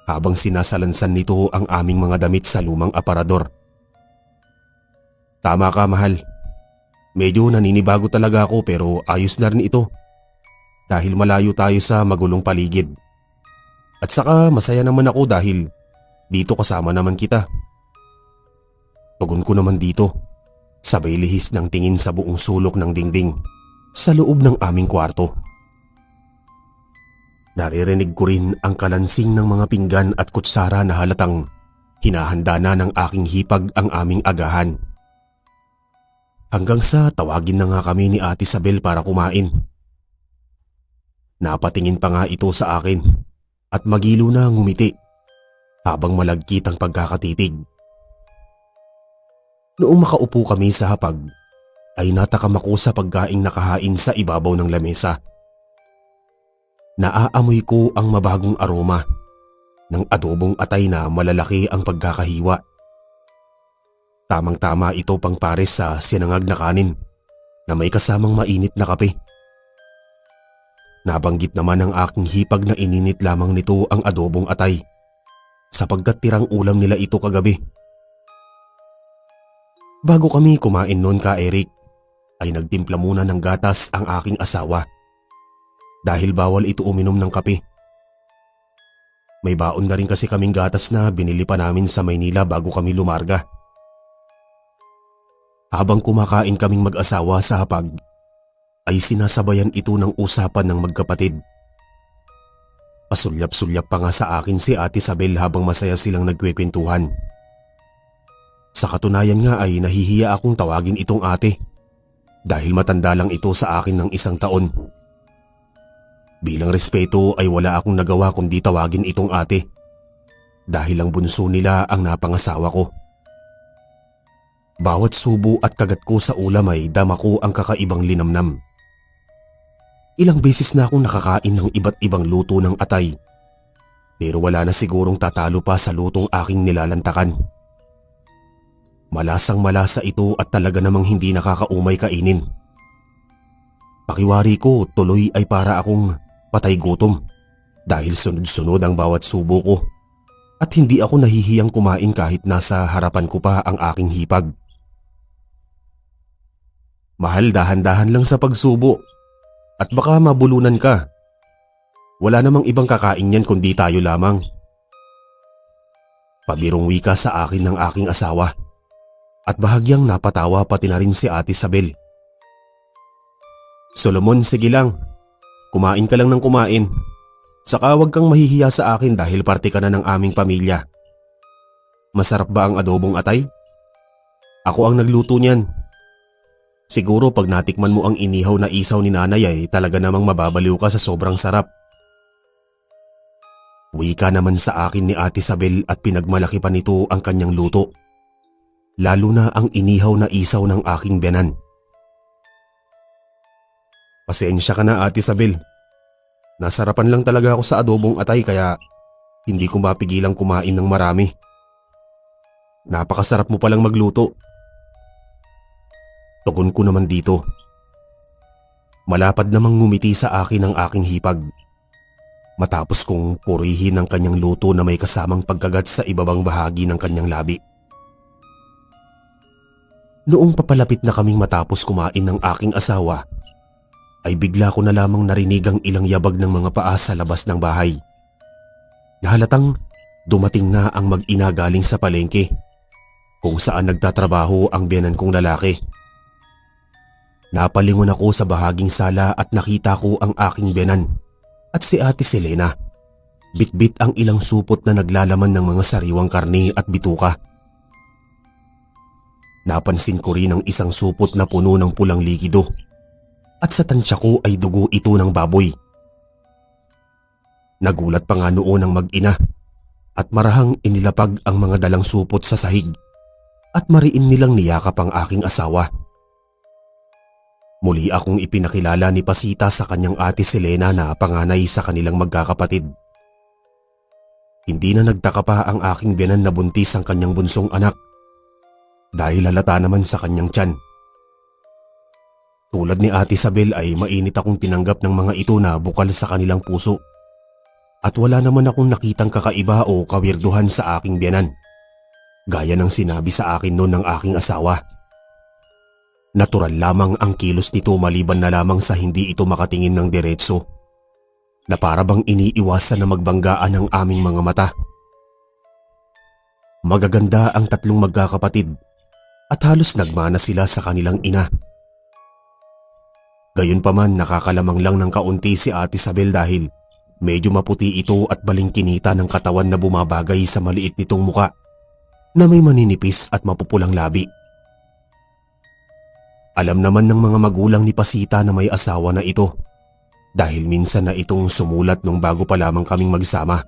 [SPEAKER 1] habang sinasalansan nito ang aming mga damit sa lumang aparador. "Tama ka, mahal. Medyo naninibago talaga ako pero ayos na rin ito dahil malayo tayo sa magulong paligid. At saka masaya naman ako dahil dito kasama naman kita." Tugon ko naman dito, sabay lihis ng tingin sa buong sulok ng dingding sa loob ng aming kwarto. Naririnig ko rin ang kalansing ng mga pinggan at kutsara na halatang hinahanda na ng aking hipag ang aming agahan. Hanggang sa tawagin na nga kami ni Ate Isabel para kumain. Napatingin pa nga ito sa akin at magilo na ngumiti habang malagkit ang pagkakatitig. Noong makaupo kami sa hapag, ay natakam ako sa pagkaing nakahain sa ibabaw ng lamesa. Naaamoy ko ang mabagong aroma ng adobong atay na malalaki ang pagkakahiwa. Tamang-tama ito pang pares sa sinangag na kanin na may kasamang mainit na kape. Nabanggit naman ng aking hipag na ininit lamang nito ang adobong atay sapagkat tirang ulam nila ito kagabi. Bago kami kumain noon ka Eric, ay nagtimpla muna ng gatas ang aking asawa. Dahil bawal ito uminom ng kape. May baon na rin kasi kaming gatas na binili pa namin sa Maynila bago kami lumarga. Habang kumakain kaming mag-asawa sa hapag, ay sinasabayan ito ng usapan ng magkapatid. Pasulyap-sulyap pa nga sa akin si Ate Isabel habang masaya silang nagkwekwentuhan. Sa katunayan nga ay nahihiya akong tawagin itong ate dahil matanda lang ito sa akin ng 1 taon. Bilang respeto ay wala akong nagawa kundi tawagin itong ate dahil ang bunso nila ang napangasawa ko. Bawat subo at kagat ko sa ulam ay dama ko ang kakaibang linamnam. Ilang beses na akong nakakain ng iba't ibang luto ng atay pero wala na sigurong tatalo pa sa lutong aking nilalantakan. Malasang malasa ito at talaga namang hindi nakakaumay kainin. Pakiwari ko tuloy ay para akong patay gutom dahil sunod-sunod ang bawat subo ko at hindi ako nahihiyang kumain kahit nasa harapan ko pa ang aking hipag. Mahal, dahan-dahan lang sa pagsubo at baka mabulunan ka. Wala namang ibang kakain yan kundi tayo lamang. Pabirong wika sa akin ng aking asawa at bahagyang napatawa pati na rin si Ate Isabel. Solomon, sige lang. Kumain ka lang ng kumain. Saka huwag kang mahihiya sa akin dahil parte ka na ng aming pamilya. Masarap ba ang adobong atay? Ako ang nagluto niyan. Siguro pag natikman mo ang inihaw na isaw ni nanay ay talaga namang mababaliw ka sa sobrang sarap. Wika naman sa akin ni Ate Isabel at pinagmalaki pa nito ang kanyang luto. Lalo na ang inihaw na isaw ng aking biyanan. Pasensya ka na Ate Isabel. Nasarapan lang talaga ako sa adobong atay kaya hindi ko mapigilang kumain ng marami. Napakasarap mo palang magluto. Tugon ko naman dito. Malapad namang ngumiti sa akin ang aking hipag. Matapos kong purihin ang kanyang luto na may kasamang pagkagat sa ibabang bahagi ng kanyang labi. Noong papalapit na kaming matapos kumain ng aking asawa, ay bigla ko na lamang narinig ang ilang yabag ng mga paa sa labas ng bahay. Nahalatang dumating na ang mag-ina galing sa palengke kung saan nagtatrabaho ang biyanan kong lalaki. Napalingon ako sa bahaging sala at nakita ko ang aking biyanan at si Ate Selena. Bitbit ang ilang supot na naglalaman ng mga sariwang karne at bituka. Napansin ko rin ang isang supot na puno ng pulang likido. At sa tansya ko ay dugo ito ng baboy. Nagulat pa nga noon ang mag-ina at marahang inilapag ang mga dalang supot sa sahig at mariin nilang niyakap ang aking asawa. Muli akong ipinakilala ni Pasita sa kanyang ate Selena na panganay sa kanilang magkakapatid. Hindi na nagtaka pa ang aking biyanan na buntis ang kanyang bunsong anak dahil halata naman sa kanyang tiyan. Tulad ni Ate Isabel ay mainit akong tinanggap ng mga ito na bukal sa kanilang puso. At wala naman akong nakitang kakaiba o kawirduhan sa aking biyanan. Gaya ng sinabi sa akin noon ng aking asawa. Natural lamang ang kilos nito maliban na lamang sa hindi ito makatingin ng diretso. Na para bang iniiwasan na magbanggaan ang aming mga mata. Magaganda ang tatlong magkakapatid at halos nagmana sila sa kanilang ina. Gayunpaman nakakalamang lang ng kaunti si Ate Isabel dahil medyo maputi ito at balingkinita ng katawan na bumabagay sa maliit nitong muka na may maninipis at mapupulang labi. Alam naman ng mga magulang ni Pasita na may asawa na ito dahil minsan na itong sumulat nung bago pa lamang kaming magsama.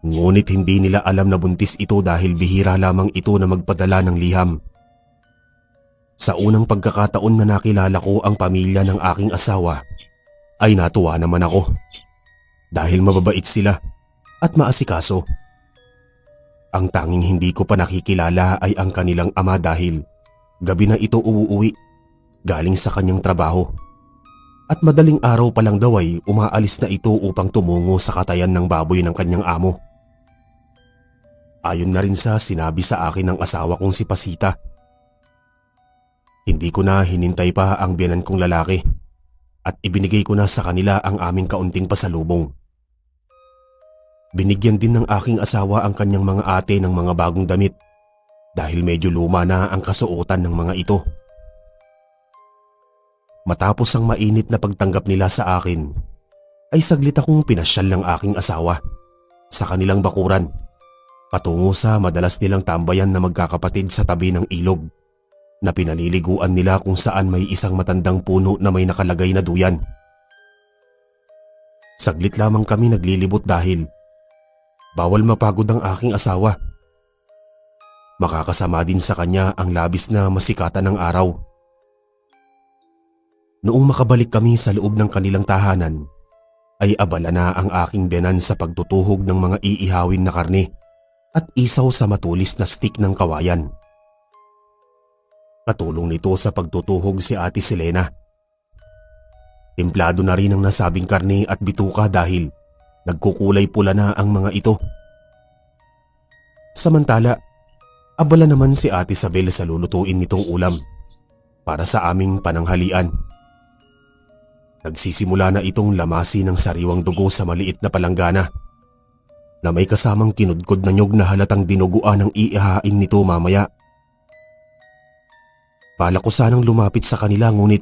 [SPEAKER 1] Ngunit hindi nila alam na buntis ito dahil bihira lamang ito na magpadala ng liham. Sa unang pagkakataon na nakilala ko ang pamilya ng aking asawa ay natuwa naman ako dahil mababait sila at maasikaso. Ang tanging hindi ko pa nakikilala ay ang kanilang ama dahil gabi na ito uuwi galing sa kanyang trabaho at madaling araw pa lang daw ay umaalis na ito upang tumungo sa katayan ng baboy ng kanyang amo. Ayon na rin sa sinabi sa akin ng asawa kong si Pasita. Hindi ko na hinintay pa ang biyanan kong lalaki at ibinigay ko na sa kanila ang aming kaunting pasalubong. Binigyan din ng aking asawa ang kanyang mga ate ng mga bagong damit dahil medyo luma na ang kasuotan ng mga ito. Matapos ang mainit na pagtanggap nila sa akin, ay saglit akong pinasyal ng aking asawa sa kanilang bakuran patungo sa madalas nilang tambayan na magkakapatid sa tabi ng ilog na pinaliliguan nila kung saan may isang matandang puno na may nakalagay na duyan. Saglit lamang kami naglilibot dahil bawal mapagod ang aking asawa. Makakasama din sa kanya ang labis na masikatan ng araw. Noong makabalik kami sa loob ng kanilang tahanan, ay abala na ang aking biyanan sa pagtutuhog ng mga iihawin na karne at isaw sa matulis na stick ng kawayan. Katulong nito sa pagtutuhog si Ate Selena. Templado na rin ang nasabing karne at bituka dahil nagkukulay pula na ang mga ito. Samantala, abala naman si Ate Isabel sa lulutuin nitong ulam para sa aming pananghalian. Nagsisimula na itong lamasi ng sariwang dugo sa maliit na palanggana na may kasamang kinudkod na nyog na halatang dinuguan ang iihain nito mamaya. Balak ko sanang lumapit sa kanila ngunit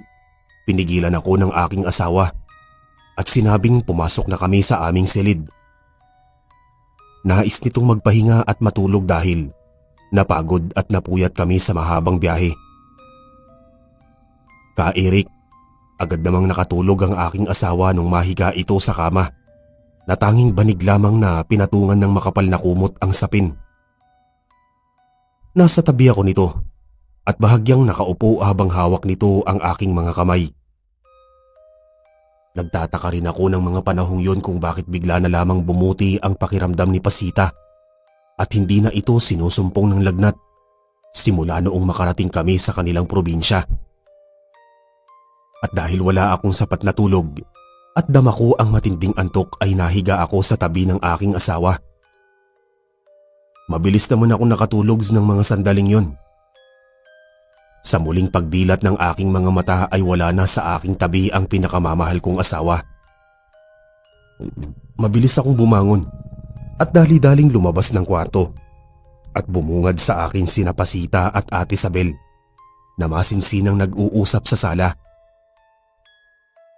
[SPEAKER 1] pinigilan ako ng aking asawa at sinabing pumasok na kami sa aming silid. Nais nitong magpahinga at matulog dahil napagod at napuyat kami sa mahabang biyahe. Ka-Eric, agad namang nakatulog ang aking asawa nung mahiga ito sa kama na tanging banig lamang na pinatungan ng makapal na kumot ang sapin. Nasa tabi ako nito at bahagyang nakaupo habang hawak nito ang aking mga kamay. Nagtataka rin ako ng mga panahong yon kung bakit bigla na lamang bumuti ang pakiramdam ni Pasita at hindi na ito sinusumpong ng lagnat simula noong makarating kami sa kanilang probinsya. At dahil wala akong sapat na tulog at dama ko ang matinding antok ay nahiga ako sa tabi ng aking asawa. Mabilis naman ako nakatulog ng mga sandaling yon. Sa muling pagdilat ng aking mga mata ay wala na sa aking tabi ang pinakamamahal kong asawa. Mabilis akong bumangon at dali-daling lumabas ng kwarto at bumungad sa akin sina Pasita at Ate Isabel na masinsinang nag-uusap sa sala.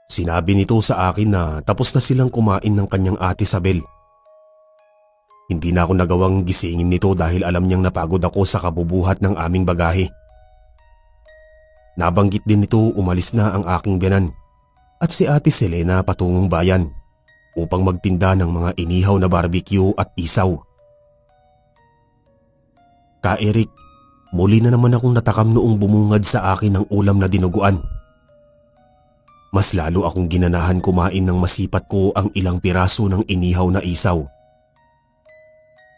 [SPEAKER 1] Sinabi nito sa akin na tapos na silang kumain ng kanyang Ate Isabel. Hindi na ako nagawang gisingin nito dahil alam niyang napagod ako sa kabubuhat ng aming bagahe. Nabanggit din nito umalis na ang aking biyanan at si Ate Selena patungong bayan upang magtinda ng mga inihaw na barbecue at isaw. Ka-Eric, muli na naman akong natakam noong bumungad sa akin ang ulam na dinuguan. Mas lalo akong ginanahan kumain ng masipat ko ang ilang piraso ng inihaw na isaw.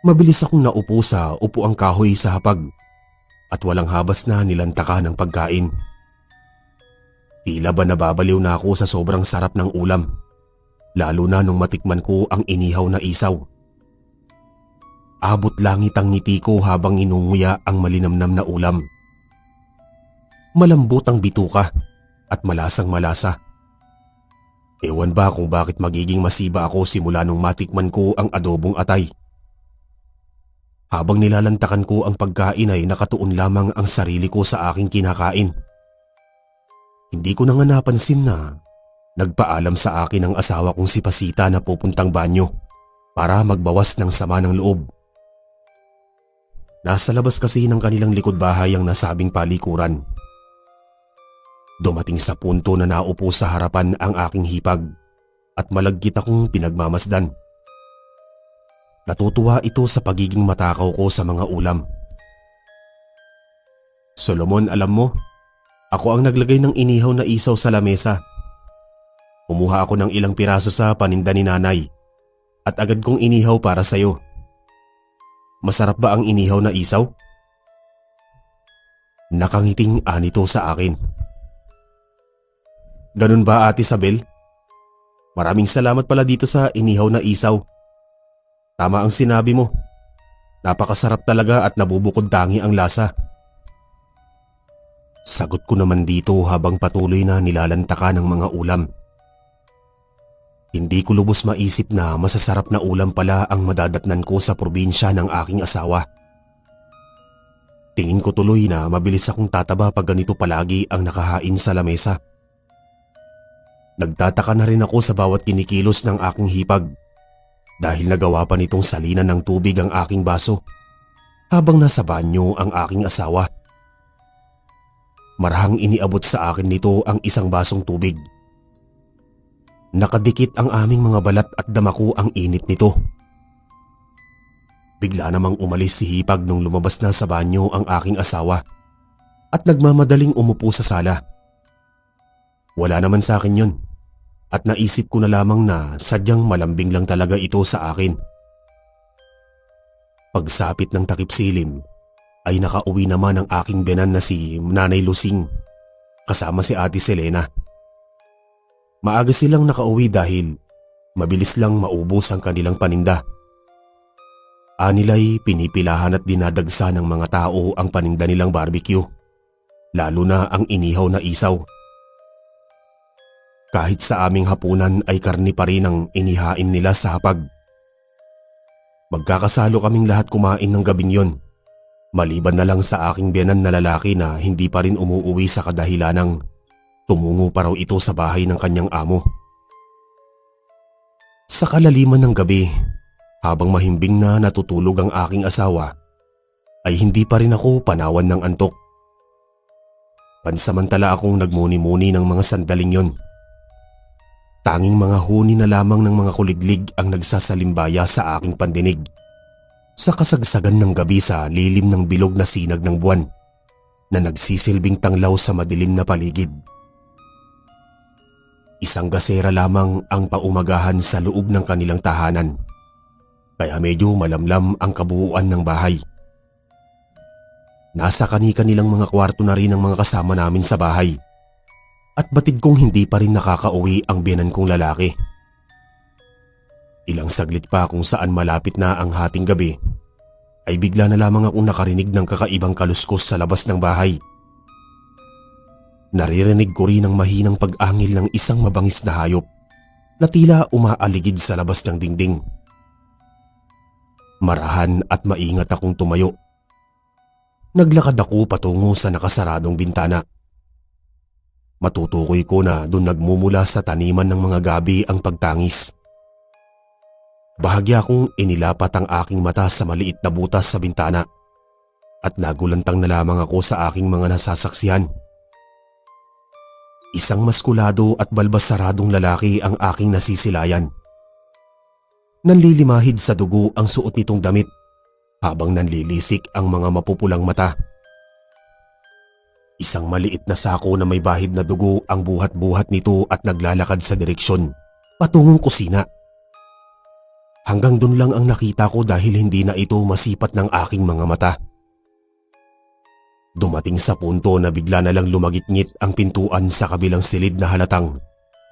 [SPEAKER 1] Mabilis akong naupo sa upuang kahoy sa hapag at walang habas na nilantaka ng pagkain. Tila ba nababaliw na ako sa sobrang sarap ng ulam, lalo na nung matikman ko ang inihaw na isaw. Abot langit ang ngiti ko habang inunguya ang malinamnam na ulam. Malambot ang bituka at malasang malasa. Ewan ba kung bakit magiging masiba ako simula nung matikman ko ang adobong atay. Habang nilalantakan ko ang pagkain ay nakatuon lamang ang sarili ko sa aking kinakain. Hindi ko na nga napansin na nagpaalam sa akin ang asawa kong si Pasita na pupuntang banyo para magbawas ng sama ng loob. Nasa labas kasi ng kanilang likod bahay ang nasabing palikuran. Dumating sa punto na naupo sa harapan ang aking hipag at malagkit akong pinagmamasdan. Natutuwa ito sa pagiging matakaw ko sa mga ulam. Solomon, alam mo, ako ang naglagay ng inihaw na isaw sa lamesa. Kumuha ako ng ilang piraso sa paninda ni nanay at agad kong inihaw para sa'yo. Masarap ba ang inihaw na isaw? Nakangiting anito sa akin. Ganun ba, Ate Isabel? Maraming salamat pala dito sa inihaw na isaw. Tama ang sinabi mo. Napakasarap talaga at nabubukod tangi ang lasa. Sagot ko naman dito habang patuloy na nilalantakan ng mga ulam. Hindi ko lubos maisip na masasarap na ulam pala ang madadatnan ko sa probinsya ng aking asawa. Tingin ko tuloy na mabilis akong tataba pag ganito palagi ang nakahain sa lamesa. Nagtataka na rin ako sa bawat kinikilos ng aking hipag dahil nagawa pa nitong salinan ng tubig ang aking baso habang nasa banyo ang aking asawa. Marahang iniabot sa akin nito ang isang basong tubig. Nakadikit ang aming mga balat at dama ko ang init nito. Bigla namang umalis si hipag nung lumabas na sa banyo ang aking asawa at nagmamadaling umupo sa sala. Wala naman sa akin yun at naisip ko na lamang na sadyang malambing lang talaga ito sa akin. Pagsapit ng takip silim ay nakauwi naman ang aking biyenan na si Nanay Lusing kasama si Ate Selena. Maaga silang nakauwi dahil mabilis lang maubos ang kanilang paninda. Anilay pinipilahan at dinadagsa ng mga tao ang paninda nilang barbecue, lalo na ang inihaw na isaw. Kahit sa aming hapunan ay karni pa rin ang inihain nila sa hapag. Magkakasalo kaming lahat kumain ng gabing yon, maliban na lang sa aking biyenan na lalaki na hindi pa rin umuuwi sa kadahilanang tumungo pa raw ito sa bahay ng kanyang amo. Sa kalaliman ng gabi, habang mahimbing na natutulog ang aking asawa, ay hindi pa rin ako panawan ng antok. Pansamantala akong nagmuni-muni ng mga sandaling yon. Tanging mga huni na lamang ng mga kuliglig ang nagsasalimbaya sa aking pandinig sa kasagsagan ng gabi sa lilim ng bilog na sinag ng buwan na nagsisilbing tanglaw sa madilim na paligid. Isang gasera lamang ang paumagahan sa loob ng kanilang tahanan, kaya medyo malamlam ang kabuuan ng bahay. Nasa kani-kanilang mga kwarto na rin ang mga kasama namin sa bahay. At batid kong hindi pa rin nakakauwi ang biyenan kong lalaki. Ilang saglit pa kung saan malapit na ang hating gabi, ay bigla na lamang akong nakarinig ng kakaibang kaluskos sa labas ng bahay. Naririnig ko rin ang mahinang pag-angil ng isang mabangis na hayop na tila umaaligid sa labas ng dingding. Marahan at maingat akong tumayo. Naglakad ako patungo sa nakasaradong bintana. Matutukoy ko na doon nagmumula sa taniman ng mga gabi ang pagtangis. Bahagya kong inilapat ang aking mata sa maliit na butas sa bintana at nagulantang na lamang ako sa aking mga nasasaksihan. Isang maskulado at balbasaradong lalaki ang aking nasisilayan. Nanlilimahid sa dugo ang suot nitong damit habang nanlilisik ang mga mapupulang mata. Isang maliit na sako na may bahid na dugo ang buhat-buhat nito at naglalakad sa direksyon patungong kusina. Hanggang dun lang ang nakita ko dahil hindi na ito masipat ng aking mga mata. Dumating sa punto na bigla na lang lumagitngit ang pintuan sa kabilang silid na halatang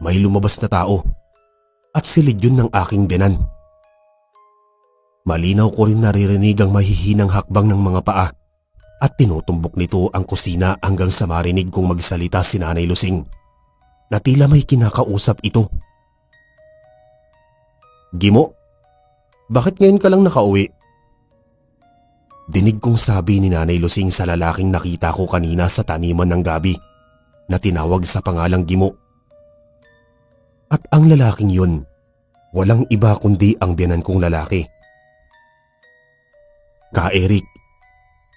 [SPEAKER 1] may lumabas na tao at silid yun ng aking biyenan. Malinaw ko rin naririnig ang mahihinang hakbang ng mga paa at tinutumbok nito ang kusina hanggang sa marinig kong magsalita si Nanay Lusing na tila may kinakausap ito. "Gimo, bakit ngayon ka lang nakauwi?" Dinig kong sabi ni Nanay Lusing sa lalaking nakita ko kanina sa taniman ng gabi na tinawag sa pangalang Gimo. At ang lalaking yun, walang iba kundi ang biyenan kong lalaki. "Ka-Eric,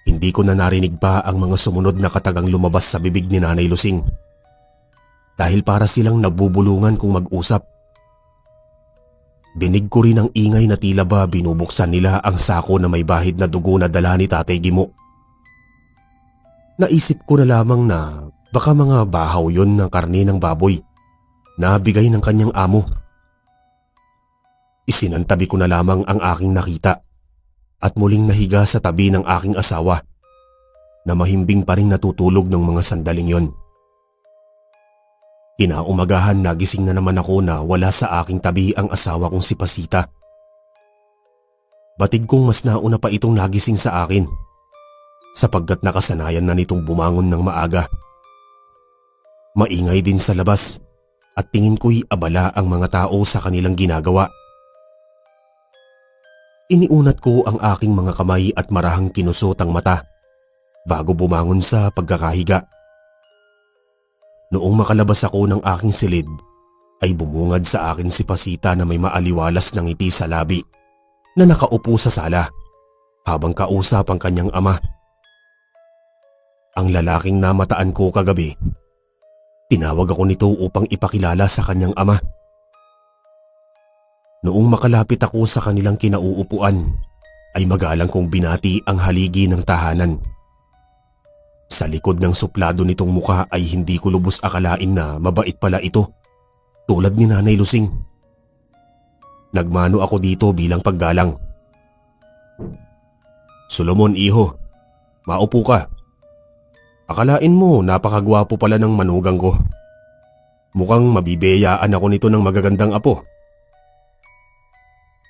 [SPEAKER 1] hindi ko na narinig pa ang mga sumunod na katagang lumabas sa bibig ni Nanay Lusing dahil para silang nagbubulungan kung mag-usap. Dinig ko rin ang ingay na tila ba binubuksan nila ang sako na may bahid na dugo na dala ni Tatay Gimo. Naisip ko na lamang na baka mga bahaw yon ng karne ng baboy na bigay ng kanyang amo. Isinantabi ko na lamang ang aking nakita at muling nahiga sa tabi ng aking asawa na mahimbing pa rin natutulog ng mga sandaling yon. Kinaumagahan nagising na naman ako na wala sa aking tabi ang asawa kong si Pasita. Batid kong mas nauna pa itong nagising sa akin sapagkat nakasanayan na nitong bumangon ng maaga. Maingay din sa labas at tingin ko'y abala ang mga tao sa kanilang ginagawa. Iniunat ko ang aking mga kamay at marahang kinusot ang mata bago bumangon sa pagkakahiga. Noong makalabas ako ng aking silid ay bumungad sa akin si Pasita na may maaliwalas na ngiti sa labi na nakaupo sa sala habang kausap ang kanyang ama. Ang lalaking namataan ko kagabi, tinawag ako nito upang ipakilala sa kanyang ama. Noong makalapit ako sa kanilang kinauupuan ay magalang kong binati ang haligi ng tahanan. Sa likod ng suplado nitong mukha ay hindi ko lubos akalain na mabait pala ito, tulad ni Nanay Lusing. Nagmano ako dito bilang paggalang. Solomon, iho, maupo ka. Akalain mo napakagwapo pala ng manugang ko. Mukhang mabibiyayaan ako nito ng magagandang apo.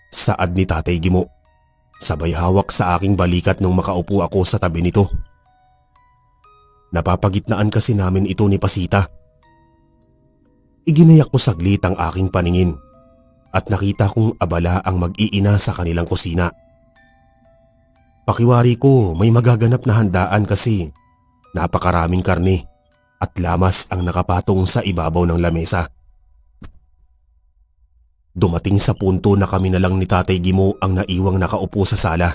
[SPEAKER 1] Saad ni Tatay Gimo, sabay hawak sa aking balikat nung makaupo ako sa tabi nito. Napapagitnaan kasi namin ito ni Pasita. Iginayak ko saglit ang aking paningin at nakita kong abala ang mag-iina sa kanilang kusina. Pakiwari ko may magaganap na handaan kasi napakaraming karne at lamas ang nakapatong sa ibabaw ng lamesa. Dumating sa punto na kami na lang ni Tatay Gimo ang naiwang nakaupo sa sala.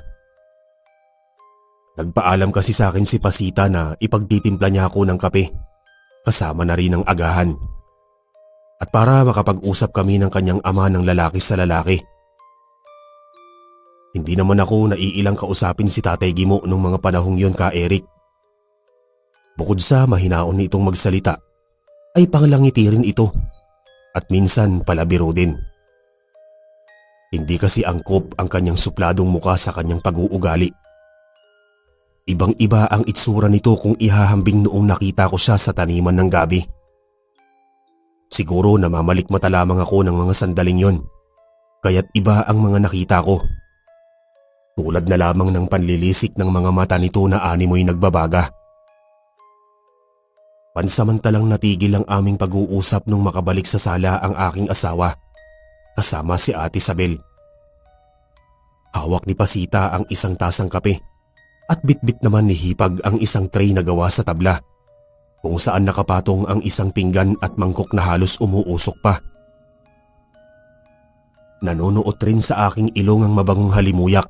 [SPEAKER 1] Nagpaalam kasi sa akin si Pasita na ipagtitimpla niya ako ng kape, kasama na rin ang agahan. At para makapag-usap kami ng kanyang ama ng lalaki sa lalaki. Hindi naman ako naiilang kausapin si Tatay Gimo nung mga panahong yon ka Eric. Bukod sa mahinaon nitong magsalita, ay panglangiti rin ito at minsan palabiro din. Hindi kasi angkop ang kanyang supladong muka sa kanyang pag-uugali. Ibang-iba ang itsura nito kung ihahambing noong nakita ko siya sa taniman ng gabi. Siguro namamalikmata lamang ako ng mga sandaling yon, kaya't iba ang mga nakita ko. Tulad na lamang ng panlilisik ng mga mata nito na animoy nagbabaga. Pansamantalang natigil ang aming pag-uusap nung makabalik sa sala ang aking asawa, kasama si Ate Isabel. Hawak ni Pasita ang isang tasang kape at bitbit naman ni Hipag ang isang tray na gawa sa tabla, kung saan nakapatong ang isang pinggan at mangkok na halos umuusok pa. Nanonood rin sa aking ilong ang mabangong halimuyak.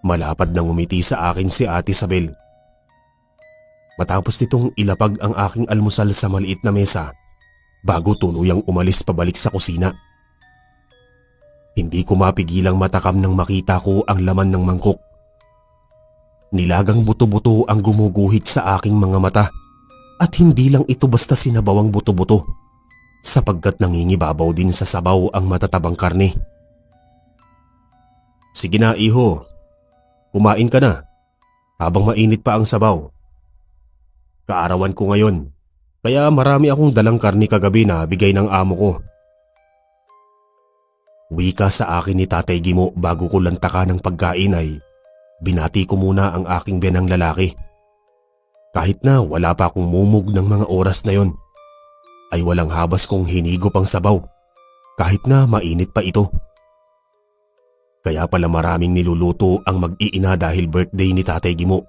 [SPEAKER 1] Malapad na ngumiti sa akin si Ate Isabel. Matapos nitong ilapag ang aking almusal sa maliit na mesa bago tuluyang umalis pabalik sa kusina. Hindi ko mapigilang matakam nang makita ko ang laman ng mangkok. Nilagang buto-buto ang gumuguhit sa aking mga mata at hindi lang ito basta sinabawang buto-buto, sapagkat nangingibabaw din sa sabaw ang matatabang karne. Sige na iho, kumain ka na habang mainit pa ang sabaw. Kaarawan ko ngayon, kaya marami akong dalang karne kagabi na bigay ng amo ko. Wika sa akin ni Tatay Gimo bago ko lantaka ng pagkain ay binati ko muna ang aking biyanang lalaki. Kahit na wala pa akong mumug ng mga oras na yon, ay walang habas kong hinigop ang sabaw kahit na mainit pa ito. Kaya pala maraming niluluto ang mag-iina dahil birthday ni Tatay Gimo.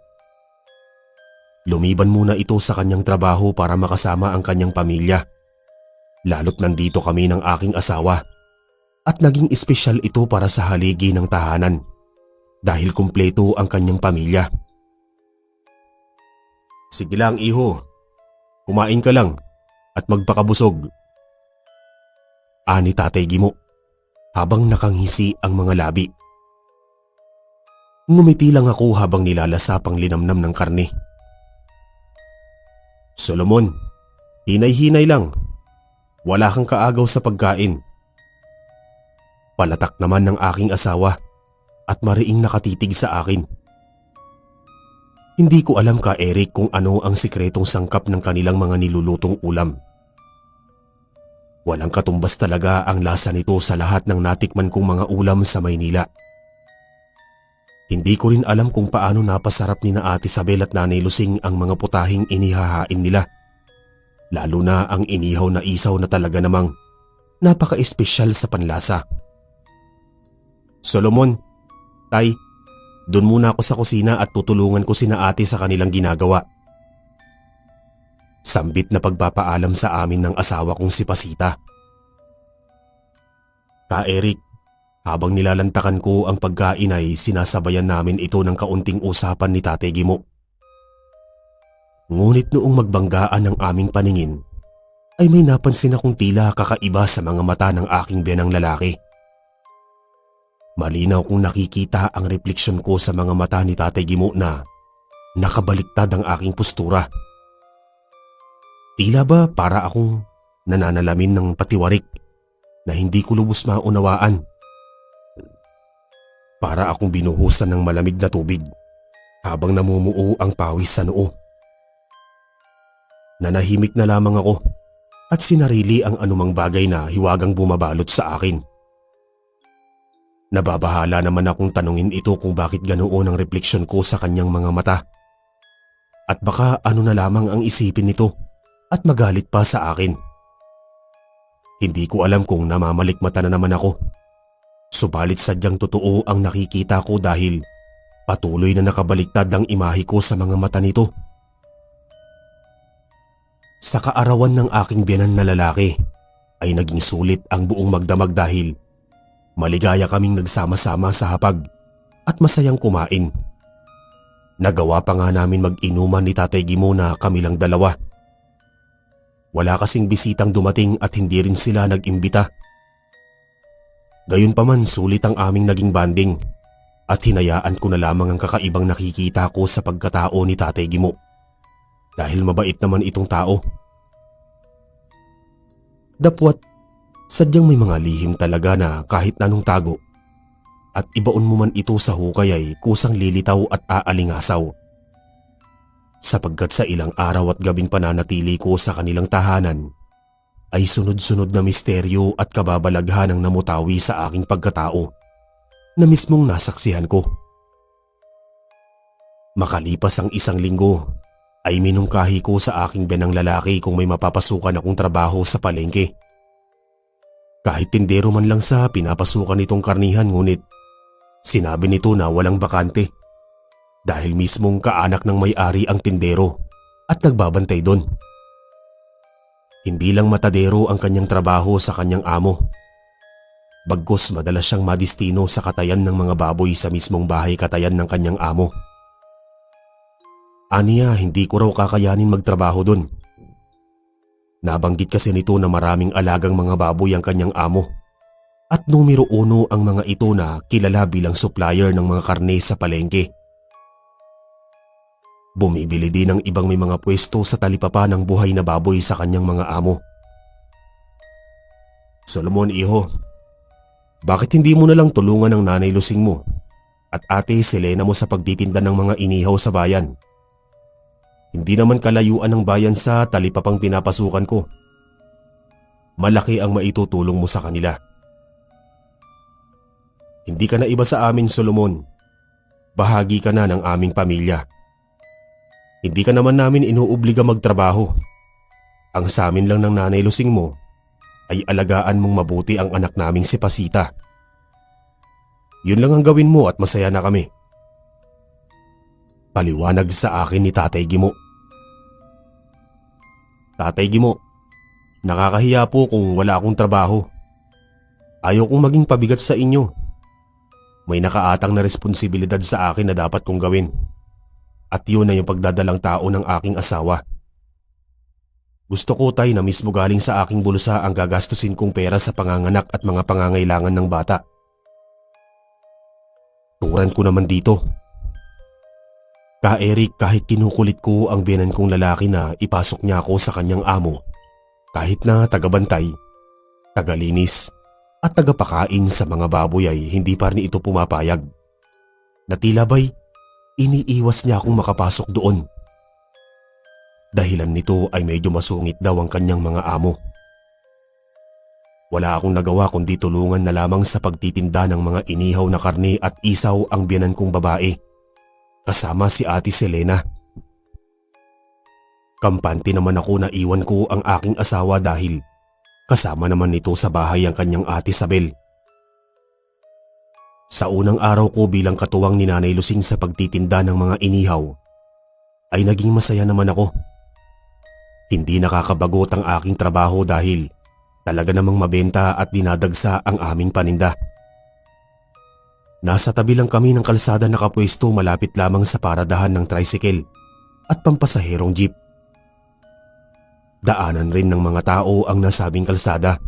[SPEAKER 1] Lumiban muna ito sa kanyang trabaho para makasama ang kanyang pamilya. Lalo't nandito kami ng aking asawa at naging espesyal ito para sa haligi ng tahanan dahil kumpleto ang kanyang pamilya. Sige lang iho, kumain ka lang at magpakabusog, ani Tatay Gimo habang nakangisi ang mga labi. Ngumiti lang ako habang nilalasap ang linamnam ng karne. Solomon, hinay-hinay lang. Wala kang kaagaw sa pagkain. Palatak naman ng aking asawa at mariing nakatitig sa akin. Hindi ko alam ka Eric kung ano ang sikretong sangkap ng kanilang mga nilulutong ulam. Walang katumbas talaga ang lasa nito sa lahat ng natikman kong mga ulam sa Maynila. Hindi ko rin alam kung paano napasarap ni na Ate Isabel at Nanay Lusing ang mga putahing inihahain nila. Lalo na ang inihaw na isaw na talaga namang napaka-espesyal sa panlasa. Solomon, Tay, doon muna ako sa kusina at tutulungan ko sina ate sa kanilang ginagawa. Sambit na pagpapaalam sa amin ng asawa kong si Pasita. Eric, habang nilalantakan ko ang pagkain ay sinasabayan namin ito ng kaunting usapan ni Tate Gimo. Ngunit noong magbanggaan ng aming paningin, ay may napansin akong tila kakaiba sa mga mata ng aking biyanang lalaki. Malinaw kong nakikita ang refleksyon ko sa mga mata ni Tate Gimo na nakabaliktad ang aking postura. Tila ba para akong nananalamin ng patiwarik na hindi ko lubos maunawaan. Para akong binuhusan ng malamig na tubig habang namumuo ang pawis sa noo. Nanahimik na lamang ako at sinarili ang anumang bagay na hiwagang bumabalot sa akin. Nababahala naman akong tanungin ito kung bakit ganoon ang refleksyon ko sa kanyang mga mata. At baka ano na lamang ang isipin nito at magalit pa sa akin. Hindi ko alam kung namamalikmata na naman ako. Subalit sadyang totoo ang nakikita ko dahil patuloy na nakabaliktad ang imahe ko sa mga mata nito. Sa kaarawan ng aking biyanan na lalaki ay naging sulit ang buong magdamag dahil maligaya kaming nagsama-sama sa hapag at masayang kumain. Nagawa pa nga namin mag-inuman ni Tatay Gimo na kami lang dalawa. Wala kasing bisitang dumating at hindi rin sila nag-imbita. Gayunpaman sulit ang aming naging banding at hinayaan ko na lamang ang kakaibang nakikita ko sa pagkatao ni Tatay Gimo. Dahil mabait naman itong tao. Dapwat, sadyang may mga lihim talaga na kahit anong tago at ibaon mo man ito sa hukay ay kusang lilitaw at aalingasaw. Sapagkat sa ilang araw at gabing pananatili ko sa kanilang tahanan ay sunod-sunod na misteryo at kababalaghan ang namutawi sa aking pagkatao na mismong nasaksihan ko. Makalipas ang isang linggo ay minungkahi ko sa aking biyanang lalaki kung may mapapasukan akong trabaho sa palengke. Kahit tindero man lang sa pinapasukan nitong karnihan ngunit sinabi nito na walang bakante dahil mismong kaanak ng may-ari ang tindero at nagbabantay doon. Hindi lang matadero ang kanyang trabaho sa kanyang amo. Bagkus madalas siyang madistino sa katayan ng mga baboy sa mismong bahay katayan ng kanyang amo. Aniya, hindi ko raw kakayanin magtrabaho doon. Nabanggit kasi nito na maraming alagang mga baboy ang kanyang amo at numero 1 ang mga ito na kilala bilang supplier ng mga karne sa palengke. Bumibili din ng ibang may mga pwesto sa talipapa ng buhay na baboy sa kanyang mga amo. Solomon, iho, bakit hindi mo na lang tulungan ang Nanay Lusing mo at ate Selena mo sa pagtitinda ng mga inihaw sa bayan? Hindi naman kalayuan ng bayan sa talipapang pinapasukan ko. Malaki ang maitutulong mo sa kanila. Hindi ka na iba sa amin, Solomon. Bahagi ka na ng aming pamilya. Hindi ka naman namin inuobliga magtrabaho. Ang sa amin lang ng Nanay Lusing mo ay alagaan mong mabuti ang anak naming si Pasita. Yun lang ang gawin mo at masaya na kami. Paliwanag sa akin ni Tatay Gimo. Tatay Gimo, nakakahiya po kung wala akong trabaho. Ayaw kong maging pabigat sa inyo. May nakaatang na responsibilidad sa akin na dapat kong gawin. At yun na yung pagdadalang tao ng aking asawa. Gusto ko tay na mismo galing sa aking bulsa ang gagastusin kong pera sa panganganak at mga pangangailangan ng bata. Turan ko naman dito. Eric, kahit kinukulit ko ang biyanan kong lalaki na ipasok niya ako sa kanyang amo, kahit na tagabantay, tagalinis at tagapakain sa mga baboy ay hindi pa rin ito pumapayag. Na tila ba'y iniiwas niya akong makapasok doon. Dahilan nito ay medyo masungit daw ang kanyang mga amo. Wala akong nagawa kundi tulungan na lamang sa pagtitinda ng mga inihaw na karne at isaw ang biyanan kong babae, kasama si Ate Selena. Kampante naman ako na iwan ko ang aking asawa dahil kasama naman nito sa bahay ang kanyang Ate Sabel. Sa unang araw ko bilang katuwang ni Nanay Lusing sa pagtitinda ng mga inihaw, ay naging masaya naman ako. Hindi nakakabagot ang aking trabaho dahil talaga namang mabenta at dinadagsa ang aming paninda. Nasa tabi lang kami ng kalsada nakapwesto malapit lamang sa paradahan ng tricycle at pampasaherong jeep. Daanan rin ng mga tao ang nasabing kalsada,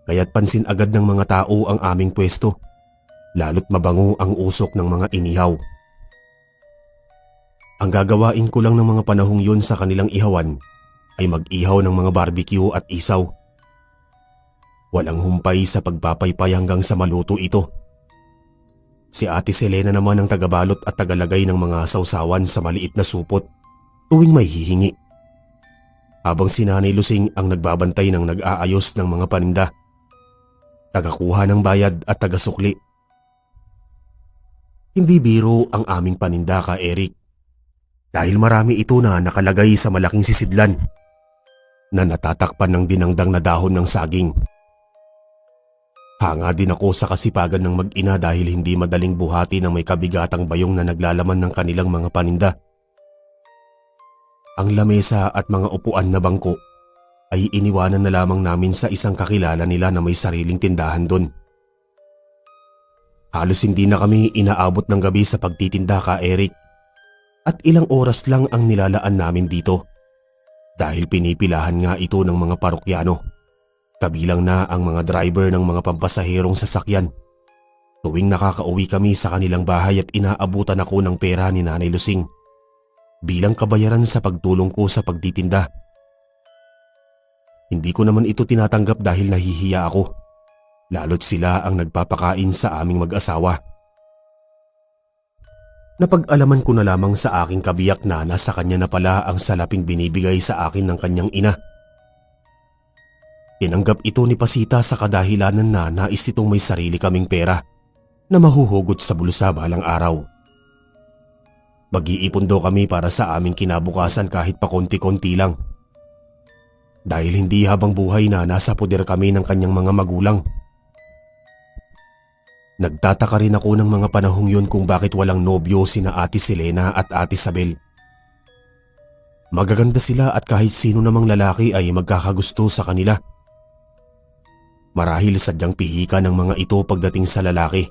[SPEAKER 1] kaya't pansin agad ng mga tao ang aming pwesto, lalo't mabango ang usok ng mga inihaw. Ang gagawain ko lang ng mga panahong yun sa kanilang ihawan ay mag-ihaw ng mga barbecue at isaw. Walang humpay sa pagpapaypay hanggang sa maluto ito. Si Ate Selena naman ang tagabalot at tagalagay ng mga sausawan sa maliit na supot tuwing may hihingi. Habang si Nanay Lusing ang nagbabantay ng nag-aayos ng mga paninda, tagakuha ng bayad at tagasukli. Hindi biro ang aming paninda ka Eric, dahil marami ito na nakalagay sa malaking sisidlan na natatakpan ng dinangdang na dahon ng saging. Hanga din ako sa kasipagan ng mag-ina dahil hindi madaling buhati ng may kabigatang bayong na naglalaman ng kanilang mga paninda. Ang lamesa at mga upuan na bangko ay iniwanan na lamang namin sa isang kakilala nila na may sariling tindahan doon. Halos hindi na kami inaabot ng gabi sa pagtitinda ka Eric, at ilang oras lang ang nilalaan namin dito dahil pinipilahan nga ito ng mga parokyano. Kabilang na ang mga driver ng mga pampasaherong sasakyan. Tuwing nakakauwi kami sa kanilang bahay at inaabutan ako ng pera ni Nanay Lusing bilang kabayaran sa pagtulong ko sa pagtitinda. Hindi ko naman ito tinatanggap dahil nahihiya ako, lalo't sila ang nagpapakain sa aming mag-asawa. Napag-alaman ko na lamang sa aking kabiyak na nasa kanya na pala ang salaping binibigay sa akin ng kanyang ina. Tinanggap ito ni Pasita sa kadahilanan na nais nitong may sarili kaming pera na mahuhugot sa bulsa balang araw. Mag-iipon daw kami para sa aming kinabukasan kahit pa konti-konti lang. Dahil hindi habang buhay na nasa poder kami ng kanyang mga magulang. Nagtataka rin ako ng mga panahong yun kung bakit walang nobyo sina Ate Selena at Ate Sabel. Magaganda sila at kahit sino namang lalaki ay magkakagusto sa kanila. Marahil sadyang pihika ng mga ito pagdating sa lalaki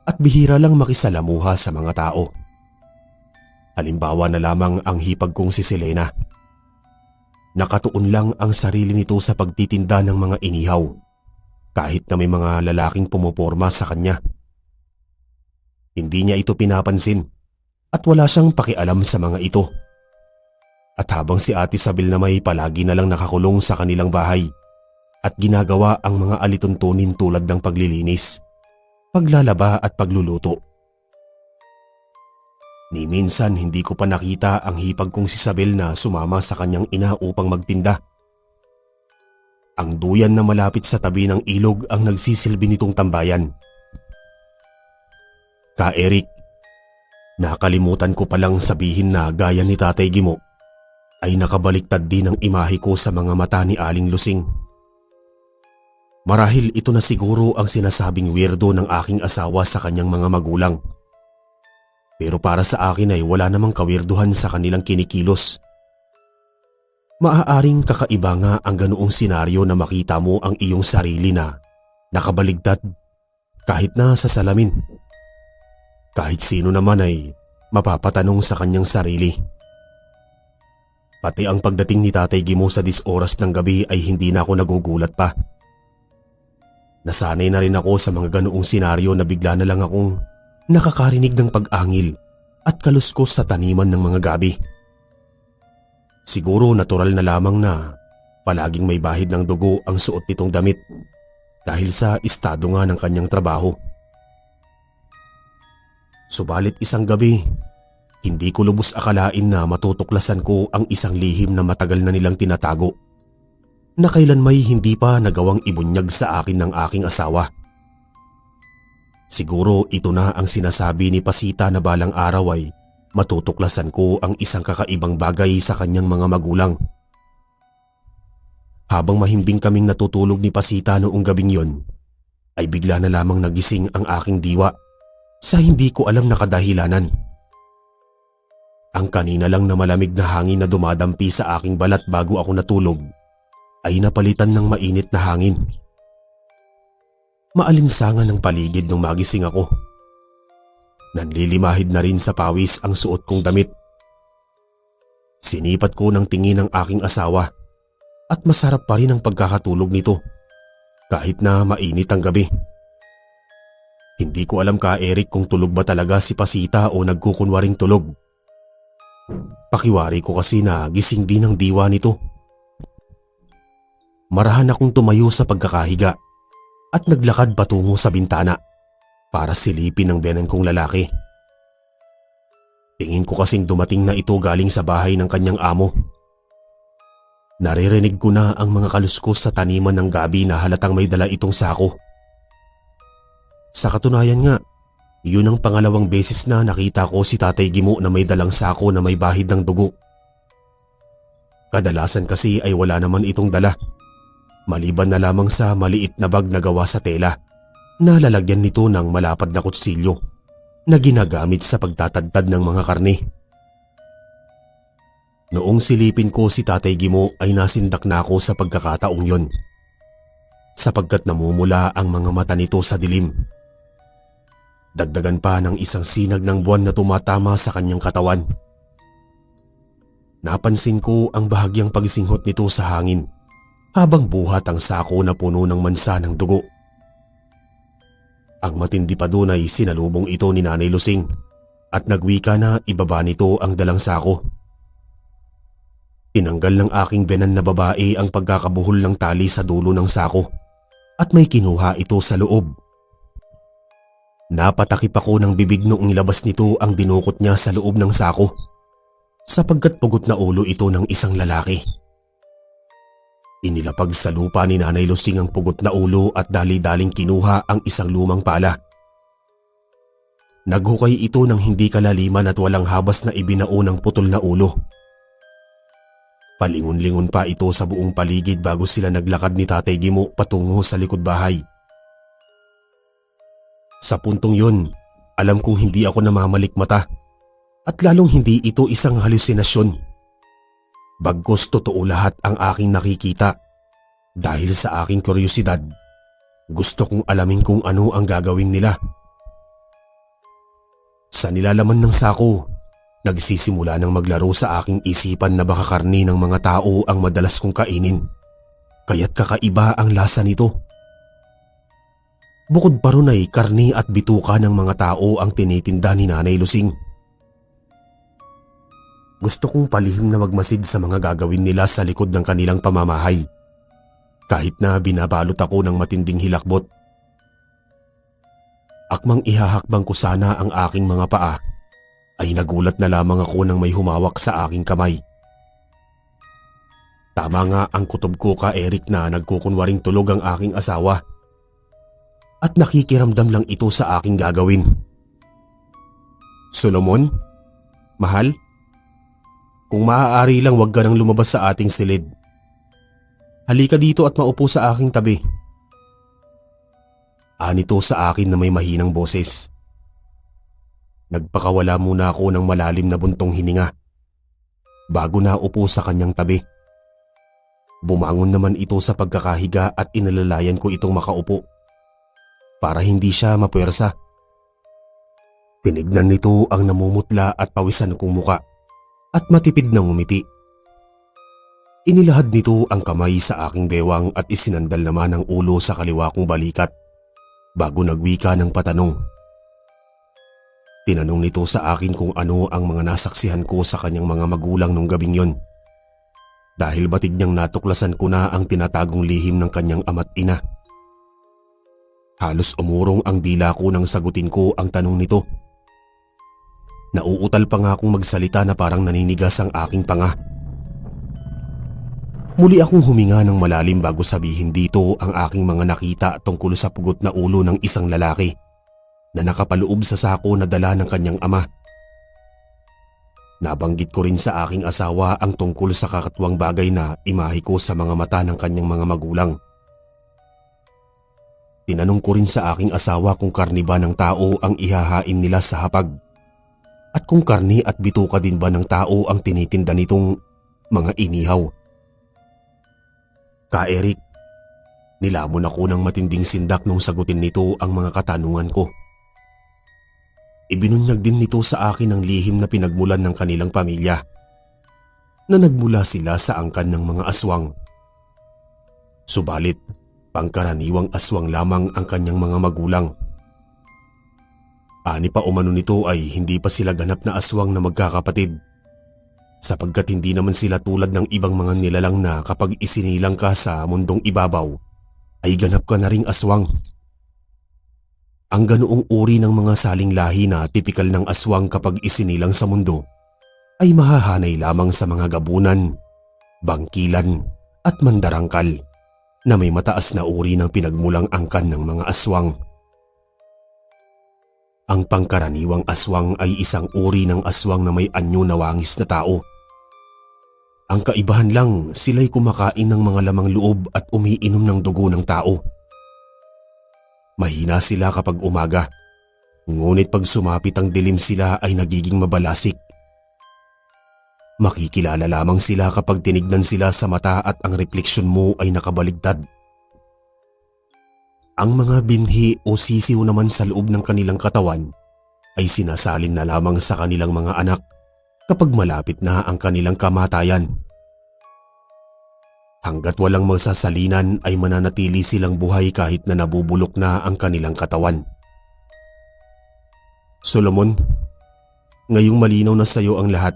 [SPEAKER 1] at bihira lang makisalamuha sa mga tao. Halimbawa na lamang ang hipag kong si Selena. Nakatuon lang ang sarili nito sa pagtitinda ng mga inihaw kahit na may mga lalaking pumuporma sa kanya. Hindi niya ito pinapansin at wala siyang pakialam sa mga ito. At habang si Ate Sabel na may palagi na lang nakakulong sa kanilang bahay at ginagawa ang mga alituntunin tulad ng paglilinis, paglalaba at pagluluto. Ni minsan hindi ko pa nakita ang hipag kong si Sabel na sumama sa kanyang ina upang magtinda. Ang duyan na malapit sa tabi ng ilog ang nagsisilbi nitong tambayan. Ka Eric, nakalimutan ko palang sabihin na gaya ni Tatay Gimo ay nakabaliktad din ang imahe ko sa mga mata ni Aling Lusing. Marahil ito na siguro ang sinasabing weirdo ng aking asawa sa kanyang mga magulang. Pero para sa akin ay wala namang kawirduhan sa kanilang kinikilos. Maaaring kakaiba nga ang ganoong senaryo na makita mo ang iyong sarili na nakabaligtad kahit na sa salamin. Kahit sino naman ay mapapatanong sa kanyang sarili. Pati ang pagdating ni Tatay Gimo sa 10 oras ng gabi ay hindi na ako nagugulat pa. Nasanay na rin ako sa mga ganoong senaryo na bigla na lang akong nakakarinig ng pag-angil at kaluskos sa taniman ng mga gabi. Siguro natural na lamang na palaging may bahid ng dugo ang suot nitong damit dahil sa estado nga ng kanyang trabaho. Subalit isang gabi, hindi ko lubos akalain na matutuklasan ko ang isang lihim na matagal na nilang tinatago na kailan may hindi pa nagawang ibunyag sa akin ng aking asawa. Siguro ito na ang sinasabi ni Pasita na balang araw ay matutuklasan ko ang isang kakaibang bagay sa kanyang mga magulang. Habang mahimbing kaming natutulog ni Pasita noong gabing yon, ay bigla na lamang nagising ang aking diwa sa hindi ko alam na kadahilanan. Ang kanina lang na malamig na hangin na dumadampi sa aking balat bago ako natulog ay napalitan ng mainit na hangin. Maalinsangan ang paligid nung magising ako. Nanlilimahid na rin sa pawis ang suot kong damit. Sinipat ko ng tingin ang aking asawa at masarap pa rin ang pagkakatulog nito kahit na mainit ang gabi. Hindi ko alam ka Eric kung tulog ba talaga si Pasita o nagkukunwaring tulog. Pakiwari ko kasi na gising din ang diwa nito. Marahan akong tumayo sa pagkakahiga at naglakad patungo sa bintana para silipin ang biyanan kong lalaki. Tingin ko kasing dumating na ito galing sa bahay ng kanyang amo. Naririnig ko na ang mga kaluskos sa taniman ng gabi na halatang may dala itong sako. Sa katunayan nga, yun ang pangalawang beses na nakita ko si Tatay Gimo na may dalang sako na may bahid ng dugo. Kadalasan kasi ay wala naman itong dala, maliban na lamang sa maliit na bag na gawa sa tela na lalagyan nito ng malapad na kutsilyo na ginagamit sa pagtatadtad ng mga karne. Noong silipin ko si Tatay Gimo ay nasindak na ako sa pagkakataong yon, sapagkat namumula ang mga mata nito sa dilim. Dagdagan pa ng isang sinag ng buwan na tumatama sa kanyang katawan. Napansin ko ang bahagyang pagsinghot nito sa hangin habang buhat ang sako na puno ng mansa ng dugo. Ang matindi pa doon ay sinalubong ito ni Nanay Lusing at nagwika na ibaba nito ang dalang sako. Tinanggal ng aking biyanan na babae ang pagkakabuhol ng tali sa dulo ng sako at may kinuha ito sa loob. Napatakip ako ng bibig noong ilabas nito ang dinukot niya sa loob ng sako, sapagkat pugot na ulo ito ng isang lalaki. Inilapag sa lupa ni Nanay Lusing ang pugot na ulo at dali-daling kinuha ang isang lumang pala. Naghukay ito ng hindi kalaliman at walang habas na ibinao ng putol na ulo. Palingon-lingon pa ito sa buong paligid bago sila naglakad ni Tatay Gimo patungo sa likod bahay. Sa puntong yun, alam kong hindi ako namamalik mata at lalong hindi ito isang halusinasyon. Bagkus totoo lahat ang aking nakikita. Dahil sa aking kuryosidad, gusto kong alamin kung ano ang gagawin nila. Sa nilalaman ng sako, nagsisimula ng maglaro sa aking isipan na baka karni ng mga tao ang madalas kong kainin, kaya't kakaiba ang lasa nito. Bukod pa ron ay karni at bituka ng mga tao ang tinitinda ni Nanay Lusing. Gusto kong palihim na magmasid sa mga gagawin nila sa likod ng kanilang pamamahay, kahit na binabalot ako ng matinding hilakbot. Akmang ihahakbang ko sana ang aking mga paa, ay nagulat na lamang ako nang may humawak sa aking kamay. Tama nga ang kutob ko ka Eric na nagkukunwaring tulog ang aking asawa. At nakikiramdam lang ito sa aking gagawin. Solomon? Mahal? Kung maaari lang wag ka nang lumabas sa ating silid. Halika dito at maupo sa aking tabi. Anito sa akin na may mahinang boses. Nagpakawala muna ako ng malalim na buntong hininga bago naupo sa kanyang tabi. Bumangon naman ito sa pagkakahiga at inalalayan ko itong makaupo para hindi siya mapuwersa. Tinignan nito ang namumutla at pawisan kong muka at matipid na ngumiti. Inilahad nito ang kamay sa aking bewang at isinandal naman ang ulo sa kaliwa kong balikat bago nagwika ng patanong. Tinanong nito sa akin kung ano ang mga nasaksihan ko sa kanyang mga magulang nung gabing yon. Dahil batig niyang natuklasan ko na ang tinatagong lihim ng kanyang ama't ina. Halos umurong ang dila ko nang sagutin ko ang tanong nito. Nauutal pa nga akong magsalita na parang naninigas ang aking panga. Muli akong huminga ng malalim bago sabihin dito ang aking mga nakita tungkol sa pugot na ulo ng isang lalaki na nakapaloob sa sako na dala ng kanyang ama. Nabanggit ko rin sa aking asawa ang tungkol sa kakatuwang bagay na imahe ko sa mga mata ng kanyang mga magulang. Tinanong ko rin sa aking asawa kung karni ba ng tao ang ihahain nila sa hapag at kung karni at bituka din ba ng tao ang tinitinda nitong mga inihaw. Ka-Eric, nilamon ako ng matinding sindak nung sagutin nito ang mga katanungan ko. Ibinunyag din nito sa akin ang lihim na pinagmulan ng kanilang pamilya na nagmula sila sa angkan ng mga aswang. Subalit, pangkaraniwang aswang lamang ang kanyang mga magulang. Ani pa umano nito ay hindi pa sila ganap na aswang na magkakapatid, sapagkat hindi naman sila tulad ng ibang mga nilalang na kapag isinilang ka sa mundong ibabaw ay ganap ka na ring aswang. Ang ganoong uri ng mga saling lahi na tipikal ng aswang kapag isinilang sa mundo ay mahahanay lamang sa mga gabunan, bangkilan at mandarangkal na may mataas na uri ng pinagmulang angkan ng mga aswang. Ang pangkaraniwang aswang ay isang uri ng aswang na may anyo na wangis na tao. Ang kaibahan lang, sila'y kumakain ng mga lamang loob at umiinom ng dugo ng tao. Mahina sila kapag umaga, ngunit pag sumapit ang dilim sila ay nagiging mabalasik. Makikilala lamang sila kapag tinignan sila sa mata at ang refleksyon mo ay nakabaligtad. Ang mga binhi o sisiw naman sa loob ng kanilang katawan ay sinasalin na lamang sa kanilang mga anak kapag malapit na ang kanilang kamatayan. Hanggat walang magsasalinan ay mananatili silang buhay kahit na nabubulok na ang kanilang katawan. Solomon, ngayong malinaw na sa iyo ang lahat,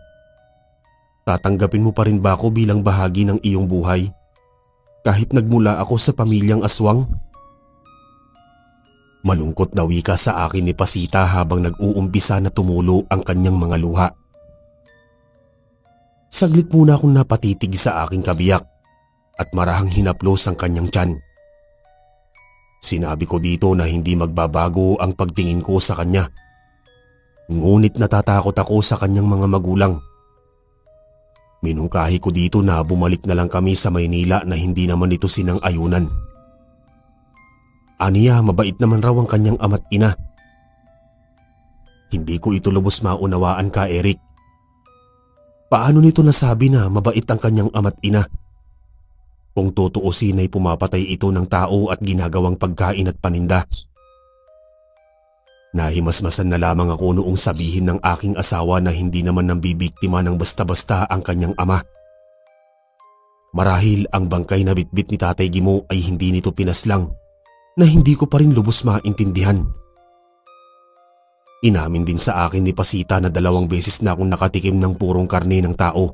[SPEAKER 1] tatanggapin mo pa rin ba ako bilang bahagi ng iyong buhay kahit nagmula ako sa pamilyang aswang? Malungkot na wika sa akin ni Pasita habang nag-uumpisa na tumulo ang kanyang mga luha. Saglit muna akong napatitig sa aking kabiyak at marahang hinaplos ang kanyang tiyan. Sinabi ko dito na hindi magbabago ang pagtingin ko sa kanya. Ngunit natatakot ako sa kanyang mga magulang. Minungkahi ko dito na bumalik na lang kami sa Maynila na hindi naman ito sinang-ayunan. Aniya, mabait naman raw ang kanyang ama't ina. Hindi ko ito lubos maunawaan, Ka-Eric. Paano nito nasabi na mabait ang kanyang ama't ina? Kung tutuusin ay pumapatay ito ng tao at ginagawang pagkain at paninda. Nahimasmasan na lamang ako noong sabihin ng aking asawa na hindi naman nambibiktima ng basta-basta ang kanyang ama. Marahil ang bangkay na bitbit ni Tatay Gimo ay hindi nito pinaslang na hindi ko pa rin lubos maintindihan. Inamin din sa akin ni Pasita na 2 beses na akong nakatikim ng purong karne ng tao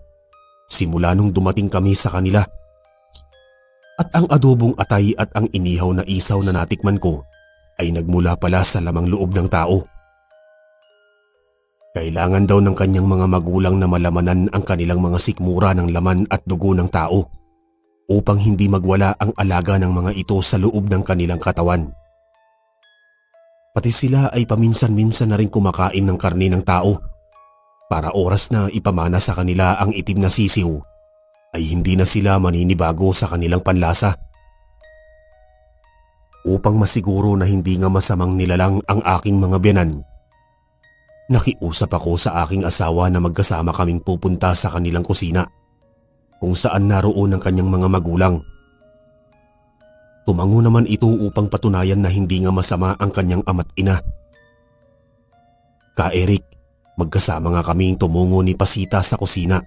[SPEAKER 1] simula nung dumating kami sa kanila. At ang adobong atay at ang inihaw na isaw na natikman ko ay nagmula pala sa lamang loob ng tao. Kailangan daw ng kanyang mga magulang na malamanan ang kanilang mga sikmura ng laman at dugo ng tao upang hindi magwala ang alaga ng mga ito sa loob ng kanilang katawan. Pati sila ay paminsan-minsan na rin kumakain ng karne ng tao para oras na ipamana sa kanila ang itim na sisiw ay hindi na sila maninibago sa kanilang panlasa. Upang masiguro na hindi nga masamang nilalang ang aking mga biyanan, nakiusap ako sa aking asawa na magkasama kaming pupunta sa kanilang kusina kung saan naroon ang kanyang mga magulang. Tumango naman ito upang patunayan na hindi nga masama ang kanyang ama't ina. Ka-Eric, magkasama nga kaming tumungo ni Pasita sa kusina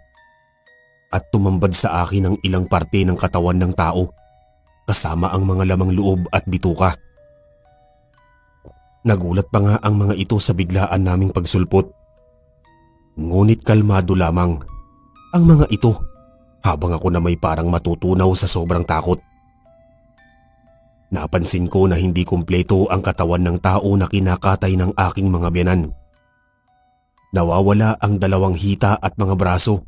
[SPEAKER 1] at tumambad sa akin ang ilang parte ng katawan ng tao kasama ang mga lamang loob at bituka. Nagulat pa nga ang mga ito sa biglaan naming pagsulpot. Ngunit kalmado lamang ang mga ito habang ako na may parang matutunaw sa sobrang takot. Napansin ko na hindi kumpleto ang katawan ng tao na kinakatay ng aking mga biyanan. Nawawala ang 2 hita at mga braso.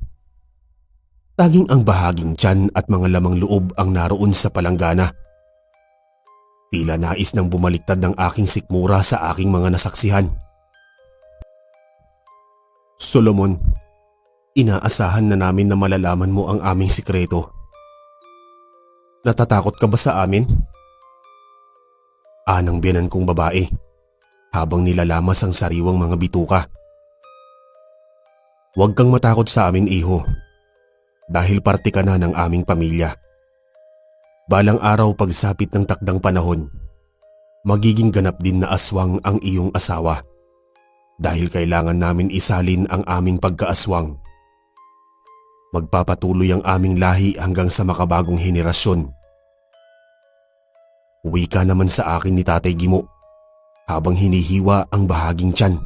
[SPEAKER 1] Taging ang bahaging tiyan at mga lamang loob ang naroon sa palanggana. Tila nais nang bumaliktad ng aking sikmura sa aking mga nasaksihan. Solomon, inaasahan na namin na malalaman mo ang aming sikreto. Natatakot ka ba sa amin? Anang biyanan kong babae habang nilalamas ang sariwang mga bituka. Huwag kang matakot sa amin, iho, dahil parte ka na ng aming pamilya. Balang araw pagsapit ng takdang panahon, magiging ganap din na aswang ang iyong asawa dahil kailangan namin isalin ang aming pagkaaswang. Magpapatuloy ang aming lahi hanggang sa makabagong henerasyon. Wika naman sa akin ni Tatay Gimo habang hinihiwa ang bahaging tiyan.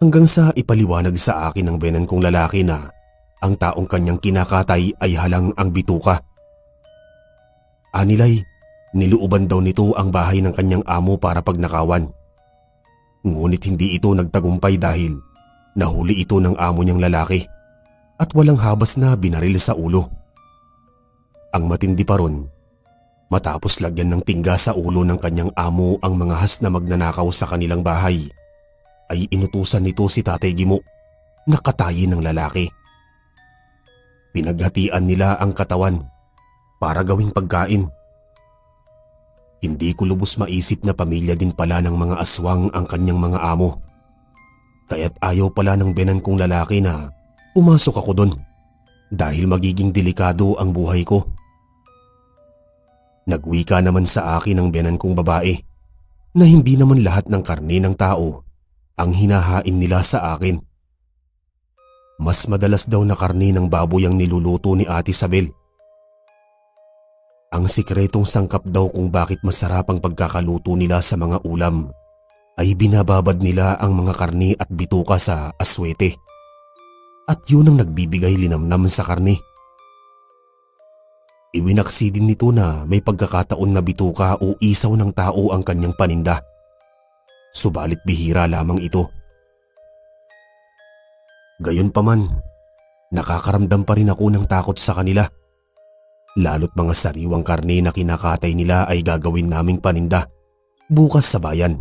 [SPEAKER 1] Hanggang sa ipaliwanag sa akin ng biyenan kong lalaki na ang taong kanyang kinakatay ay halang ang bituka. Anilay, niluuban daw nito ang bahay ng kanyang amo para pagnakawan. Ngunit hindi ito nagtagumpay dahil nahuli ito ng amo niyang lalaki at walang habas na binaril sa ulo. Ang matindi pa ron, matapos lagyan ng tingga sa ulo ng kanyang amo ang mga has na magnanakaw sa kanilang bahay, ay inutusan nito si Tatay Gimo na katayin ng lalaki. Pinaghatian nila ang katawan para gawing pagkain. Hindi ko lubos maisip na pamilya din pala ng mga aswang ang kanyang mga amo. Kaya't ayaw pala ng biyenan kong lalaki na pumasok ako doon dahil magiging delikado ang buhay ko. Nagwika naman sa akin ang biyenan kong babae na hindi naman lahat ng karne ng tao ang hinahain nila sa akin. Mas madalas daw na karne ng baboy ang niluluto ni Ate Isabel. Ang sikretong sangkap daw kung bakit masarap ang pagkakaluto nila sa mga ulam ay binababad nila ang mga karne at bituka sa aswete. At yun ang nagbibigay linamnam sa karne. Iwinaksi din nito na may pagkakataon na bituka o isaw ng tao ang kanyang paninda. Subalit bihira lamang ito. Gayunpaman, nakakaramdam pa rin ako ng takot sa kanila. Lalo't mga sariwang karne na kinakatay nila ay gagawin naming paninda bukas sa bayan.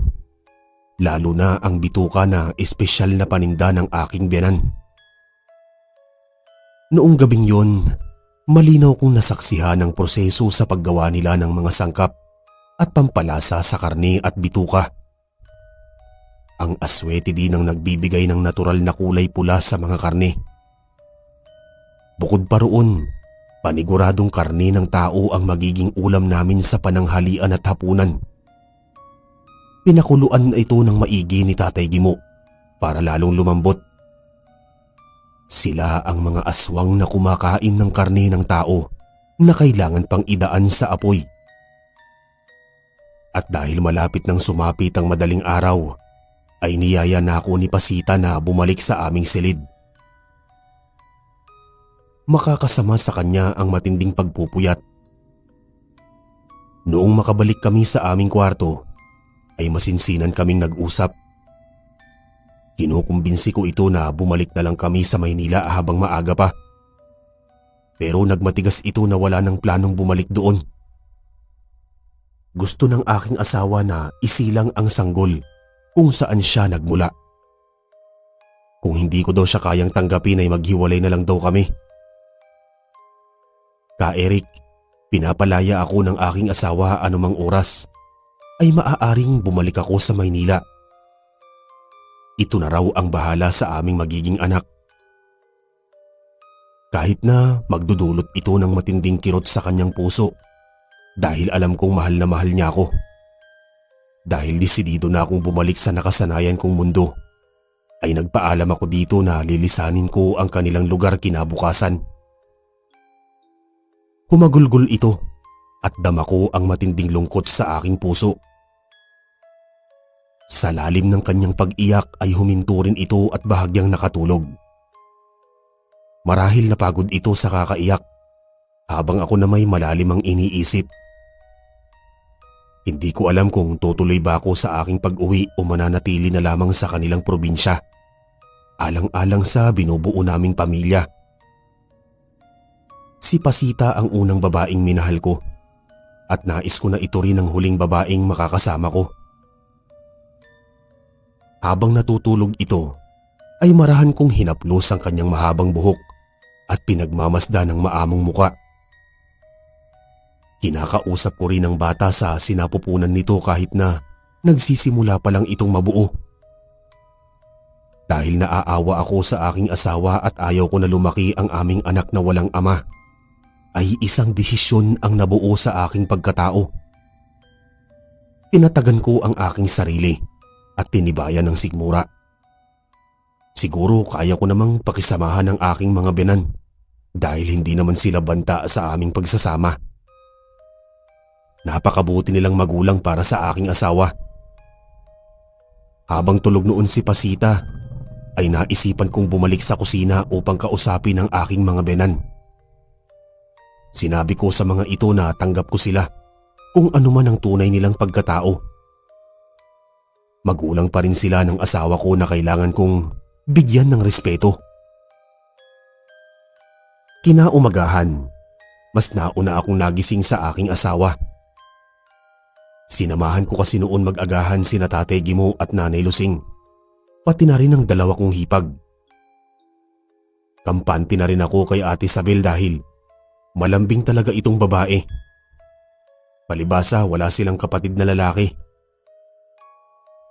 [SPEAKER 1] Lalo na ang bituka na espesyal na paninda ng aking biyenan. Noong gabing yon, malinaw kong nasaksihan ang proseso sa paggawa nila ng mga sangkap at pampalasa sa karne at bituka. Ang aswete din ang nagbibigay ng natural na kulay pula sa mga karne. Bukod pa roon, paniguradong karne ng tao ang magiging ulam namin sa pananghalian at hapunan. Pinakuluan ito ng maigi ni Tatay Gimo para lalong lumambot. Sila ang mga aswang na kumakain ng karne ng tao na kailangan pang idaan sa apoy. At dahil malapit nang sumapit ang madaling araw, ay niyaya na ako ni Pasita na bumalik sa aming silid. Makakasama sa kanya ang matinding pagpupuyat. Noong makabalik kami sa aming kwarto, ay masinsinan kaming nag-usap. Kinukumbinsi ko ito na bumalik na lang kami sa Maynila habang maaga pa. Pero nagmatigas ito na wala ng planong bumalik doon. Gusto ng aking asawa na isilang ang sanggol kung saan siya nagmula. Kung hindi ko daw siya kayang tanggapin ay maghiwalay na lang daw kami. Eric, pinapalaya ako ng aking asawa anumang oras ay maaaring bumalik ako sa Maynila. Ito na raw ang bahala sa aming magiging anak. Kahit na magdudulot ito ng matinding kirot sa kanyang puso dahil alam kong mahal na mahal niya ako. Dahil desidido na akong bumalik sa nakasanayan kong mundo, ay nagpaalam ako dito na lilisanin ko ang kanilang lugar kinabukasan. Humagulgol ito at dama ko ang matinding lungkot sa aking puso. Sa lalim ng kanyang pag-iyak ay huminto rin ito at bahagyang nakatulog. Marahil napagod ito sa kakaiyak habang ako na may malalim ang iniisip. Hindi ko alam kung tutuloy ba ako sa aking pag-uwi o mananatili na lamang sa kanilang probinsya, alang-alang sa binubuo naming pamilya Si Pasita ang unang babaeng minahal ko at nais ko na ito rin ang huling babaeng makakasama ko. Habang natutulog ito, ay marahan kong hinaplos ang kanyang mahabang buhok at pinagmamasdan ng maamong muka. Kinakausap ko rin ang bata sa sinapupunan nito kahit na nagsisimula pa lang itong mabuo. Dahil naaawa ako sa aking asawa at ayaw ko na lumaki ang aming anak na walang ama, ay isang desisyon ang nabuo sa aking pagkatao. Tinatagan ko ang aking sarili at tinibayan ng sikmura. Siguro kaya ko namang pakisamahan ang aking mga binan dahil hindi naman sila banta sa aming pagsasama. Napakabuti nilang magulang para sa aking asawa. Habang tulog noon si Pasita, ay naisipan kong bumalik sa kusina upang kausapin ang aking mga binan. Sinabi ko sa mga ito na tanggap ko sila kung ano man ang tunay nilang pagkatao. Magulang pa rin sila ng asawa ko na kailangan kong bigyan ng respeto. Kinaumagahan, mas nauna akong nagising sa aking asawa. Sinamahan ko kasi noon mag-agahan sina Tatay Gimo at Nanay Lusing, pati na rin ang dalawa kong hipag. Kampante na rin ako kay Ate Isabel dahil malambing talaga itong babae. Palibasa wala silang kapatid na lalaki.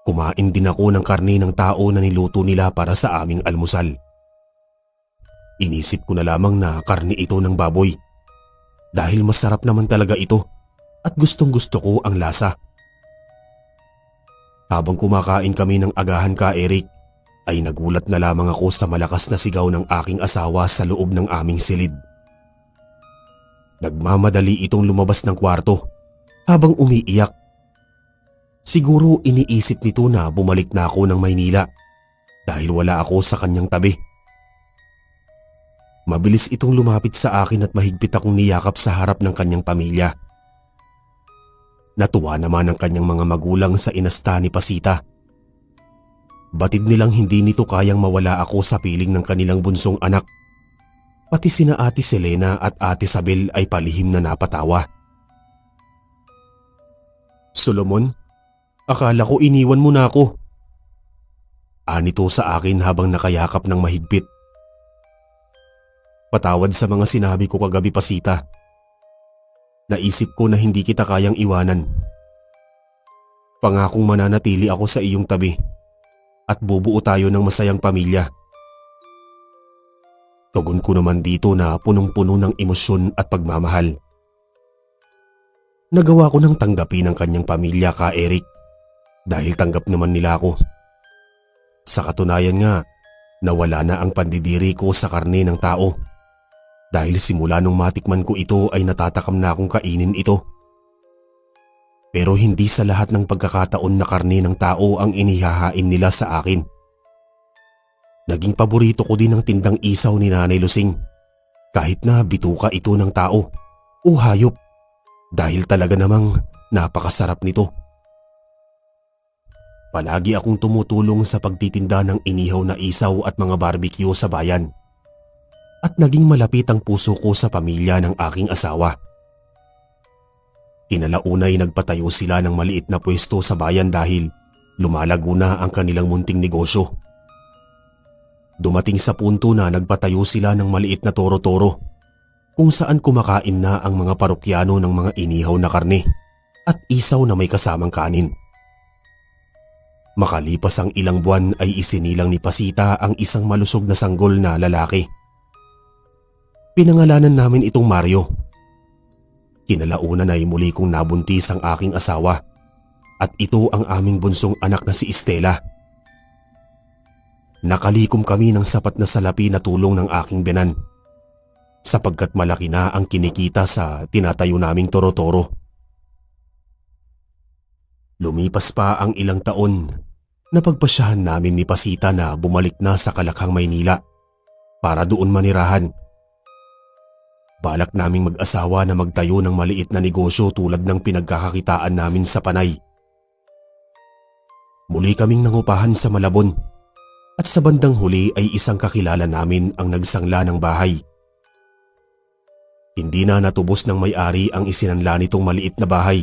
[SPEAKER 1] Kumain din ako ng karne ng tao na niluto nila para sa aming almusal. Inisip ko na lamang na karne ito ng baboy dahil masarap naman talaga ito at gustong gusto ko ang lasa. Habang kumakain kami ng agahan ka Eric, ay nagulat na lamang ako sa malakas na sigaw ng aking asawa sa loob ng aming silid. Nagmamadali itong lumabas ng kwarto habang umiiyak. Siguro iniisip nito na bumalik na ako ng Maynila dahil wala ako sa kanyang tabi. Mabilis itong lumapit sa akin at mahigpit akong niyakap sa harap ng kanyang pamilya. Natuwa naman ang kanyang mga magulang sa inasta ni Pasita. Batid nilang hindi nito kayang mawala ako sa piling ng kanilang bunsong anak. Pati sina Ate Selena at Ate Isabel ay palihim na napatawa. Solomon, akala ko iniwan mo na ako. Anito sa akin habang nakayakap ng mahigpit. Patawad sa mga sinabi ko kagabi Pasita. Naisip ko na hindi kita kayang iwanan. Pangakong mananatili ako sa iyong tabi at bubuo tayo ng masayang pamilya. Tugon ko naman dito na punong-puno ng emosyon at pagmamahal. Nagawa ko ng tanggapin ang kanyang pamilya ka Eric dahil tanggap naman nila ako. Sa katunayan nga, nawala na ang pandidiri ko sa karne ng tao dahil simula nung matikman ko ito ay natatakam na akong kainin ito. Pero hindi sa lahat ng pagkakataon na karne ng tao ang inihahain nila sa akin. Naging paborito ko din ang tindang isaw ni Nanay Lusing kahit na bituka ito ng tao o hayop dahil talaga namang napakasarap nito. Palagi akong tumutulong sa pagtitinda ng inihaw na isaw at mga barbecue sa bayan at naging malapit ang puso ko sa pamilya ng aking asawa. Kinalaunay nagpatayo sila ng maliit na pwesto sa bayan dahil lumalago na ang kanilang munting negosyo. Dumating sa punto na nagpatayo sila ng maliit na toro-toro kung saan kumakain na ang mga parokyano ng mga inihaw na karne at isaw na may kasamang kanin. Makalipas ang ilang buwan ay isinilang ni Pasita ang isang malusog na sanggol na lalaki. Pinangalanan namin itong Mario. Kinalaunan ay muli kong nabuntis ang aking asawa at ito ang aming bunsong anak na si Estela. Nakalikom kami ng sapat na salapi na tulong ng aking binan sapagkat malaki na ang kinikita sa tinatayo naming toro-toro. Lumipas pa ang ilang taon na pagpasyahan namin ni Pasita na bumalik na sa Kalakhang, Maynila para doon manirahan. Balak naming mag-asawa na magtayo ng maliit na negosyo tulad ng pinagkakakitaan namin sa Panay. Muli kaming nangupahan sa Malabon at sa bandang huli ay isang kakilala namin ang nagsangla ng bahay. Hindi na natubos ng may-ari ang isinanla nitong maliit na bahay,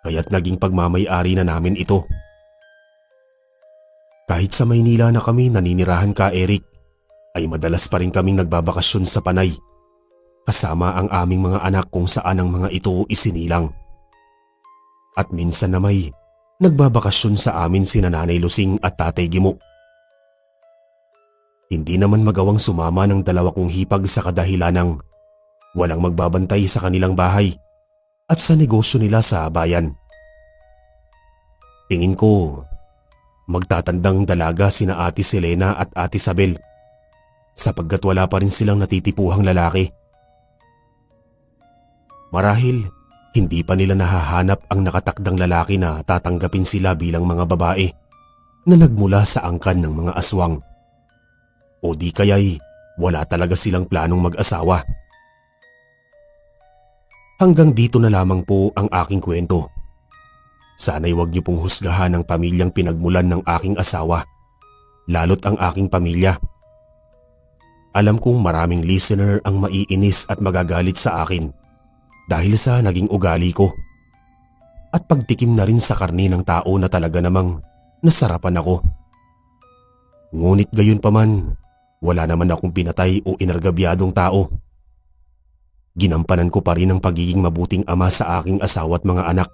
[SPEAKER 1] kaya't naging pagmamay-ari na namin ito. Kahit sa Maynila na kami naninirahan ka, Eric, ay madalas pa rin kaming nagbabakasyon sa Panay, kasama ang aming mga anak kung saan ang mga ito isinilang. At minsan na may nagbabakasyon sa amin sina Nanay Lusing at Tatay Gimo. Hindi naman magawang sumama ng dalawa kong hipag sa kadahilan ng walang magbabantay sa kanilang bahay at sa negosyo nila sa bayan. Tingin ko, magtatandang dalaga sina Ate Selena at Ate Isabel sapagkat wala pa rin silang natitipuhang lalaki. Marahil, hindi pa nila nahahanap ang nakatakdang lalaki na tatanggapin sila bilang mga babae na nagmula sa angkan ng mga aswang. O di kaya'y wala talaga silang planong mag-asawa. Hanggang dito na lamang po ang aking kwento. Sana'y wag niyo pong husgahan ang pamilyang pinagmulan ng aking asawa, lalo't ang aking pamilya. Alam kong maraming listener ang maiinis at magagalit sa akin dahil sa naging ugali ko at pagtikim na rin sa karni ng tao na talaga namang nasarapan ako. Ngunit gayon pa man, wala naman akong pinatay o inargabyadong tao. Ginampanan ko pa rin ang pagiging mabuting ama sa aking asawa at mga anak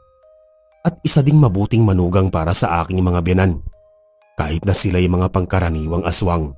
[SPEAKER 1] at isa ding mabuting manugang para sa aking mga biyanan kahit na sila'y mga pangkaraniwang aswang.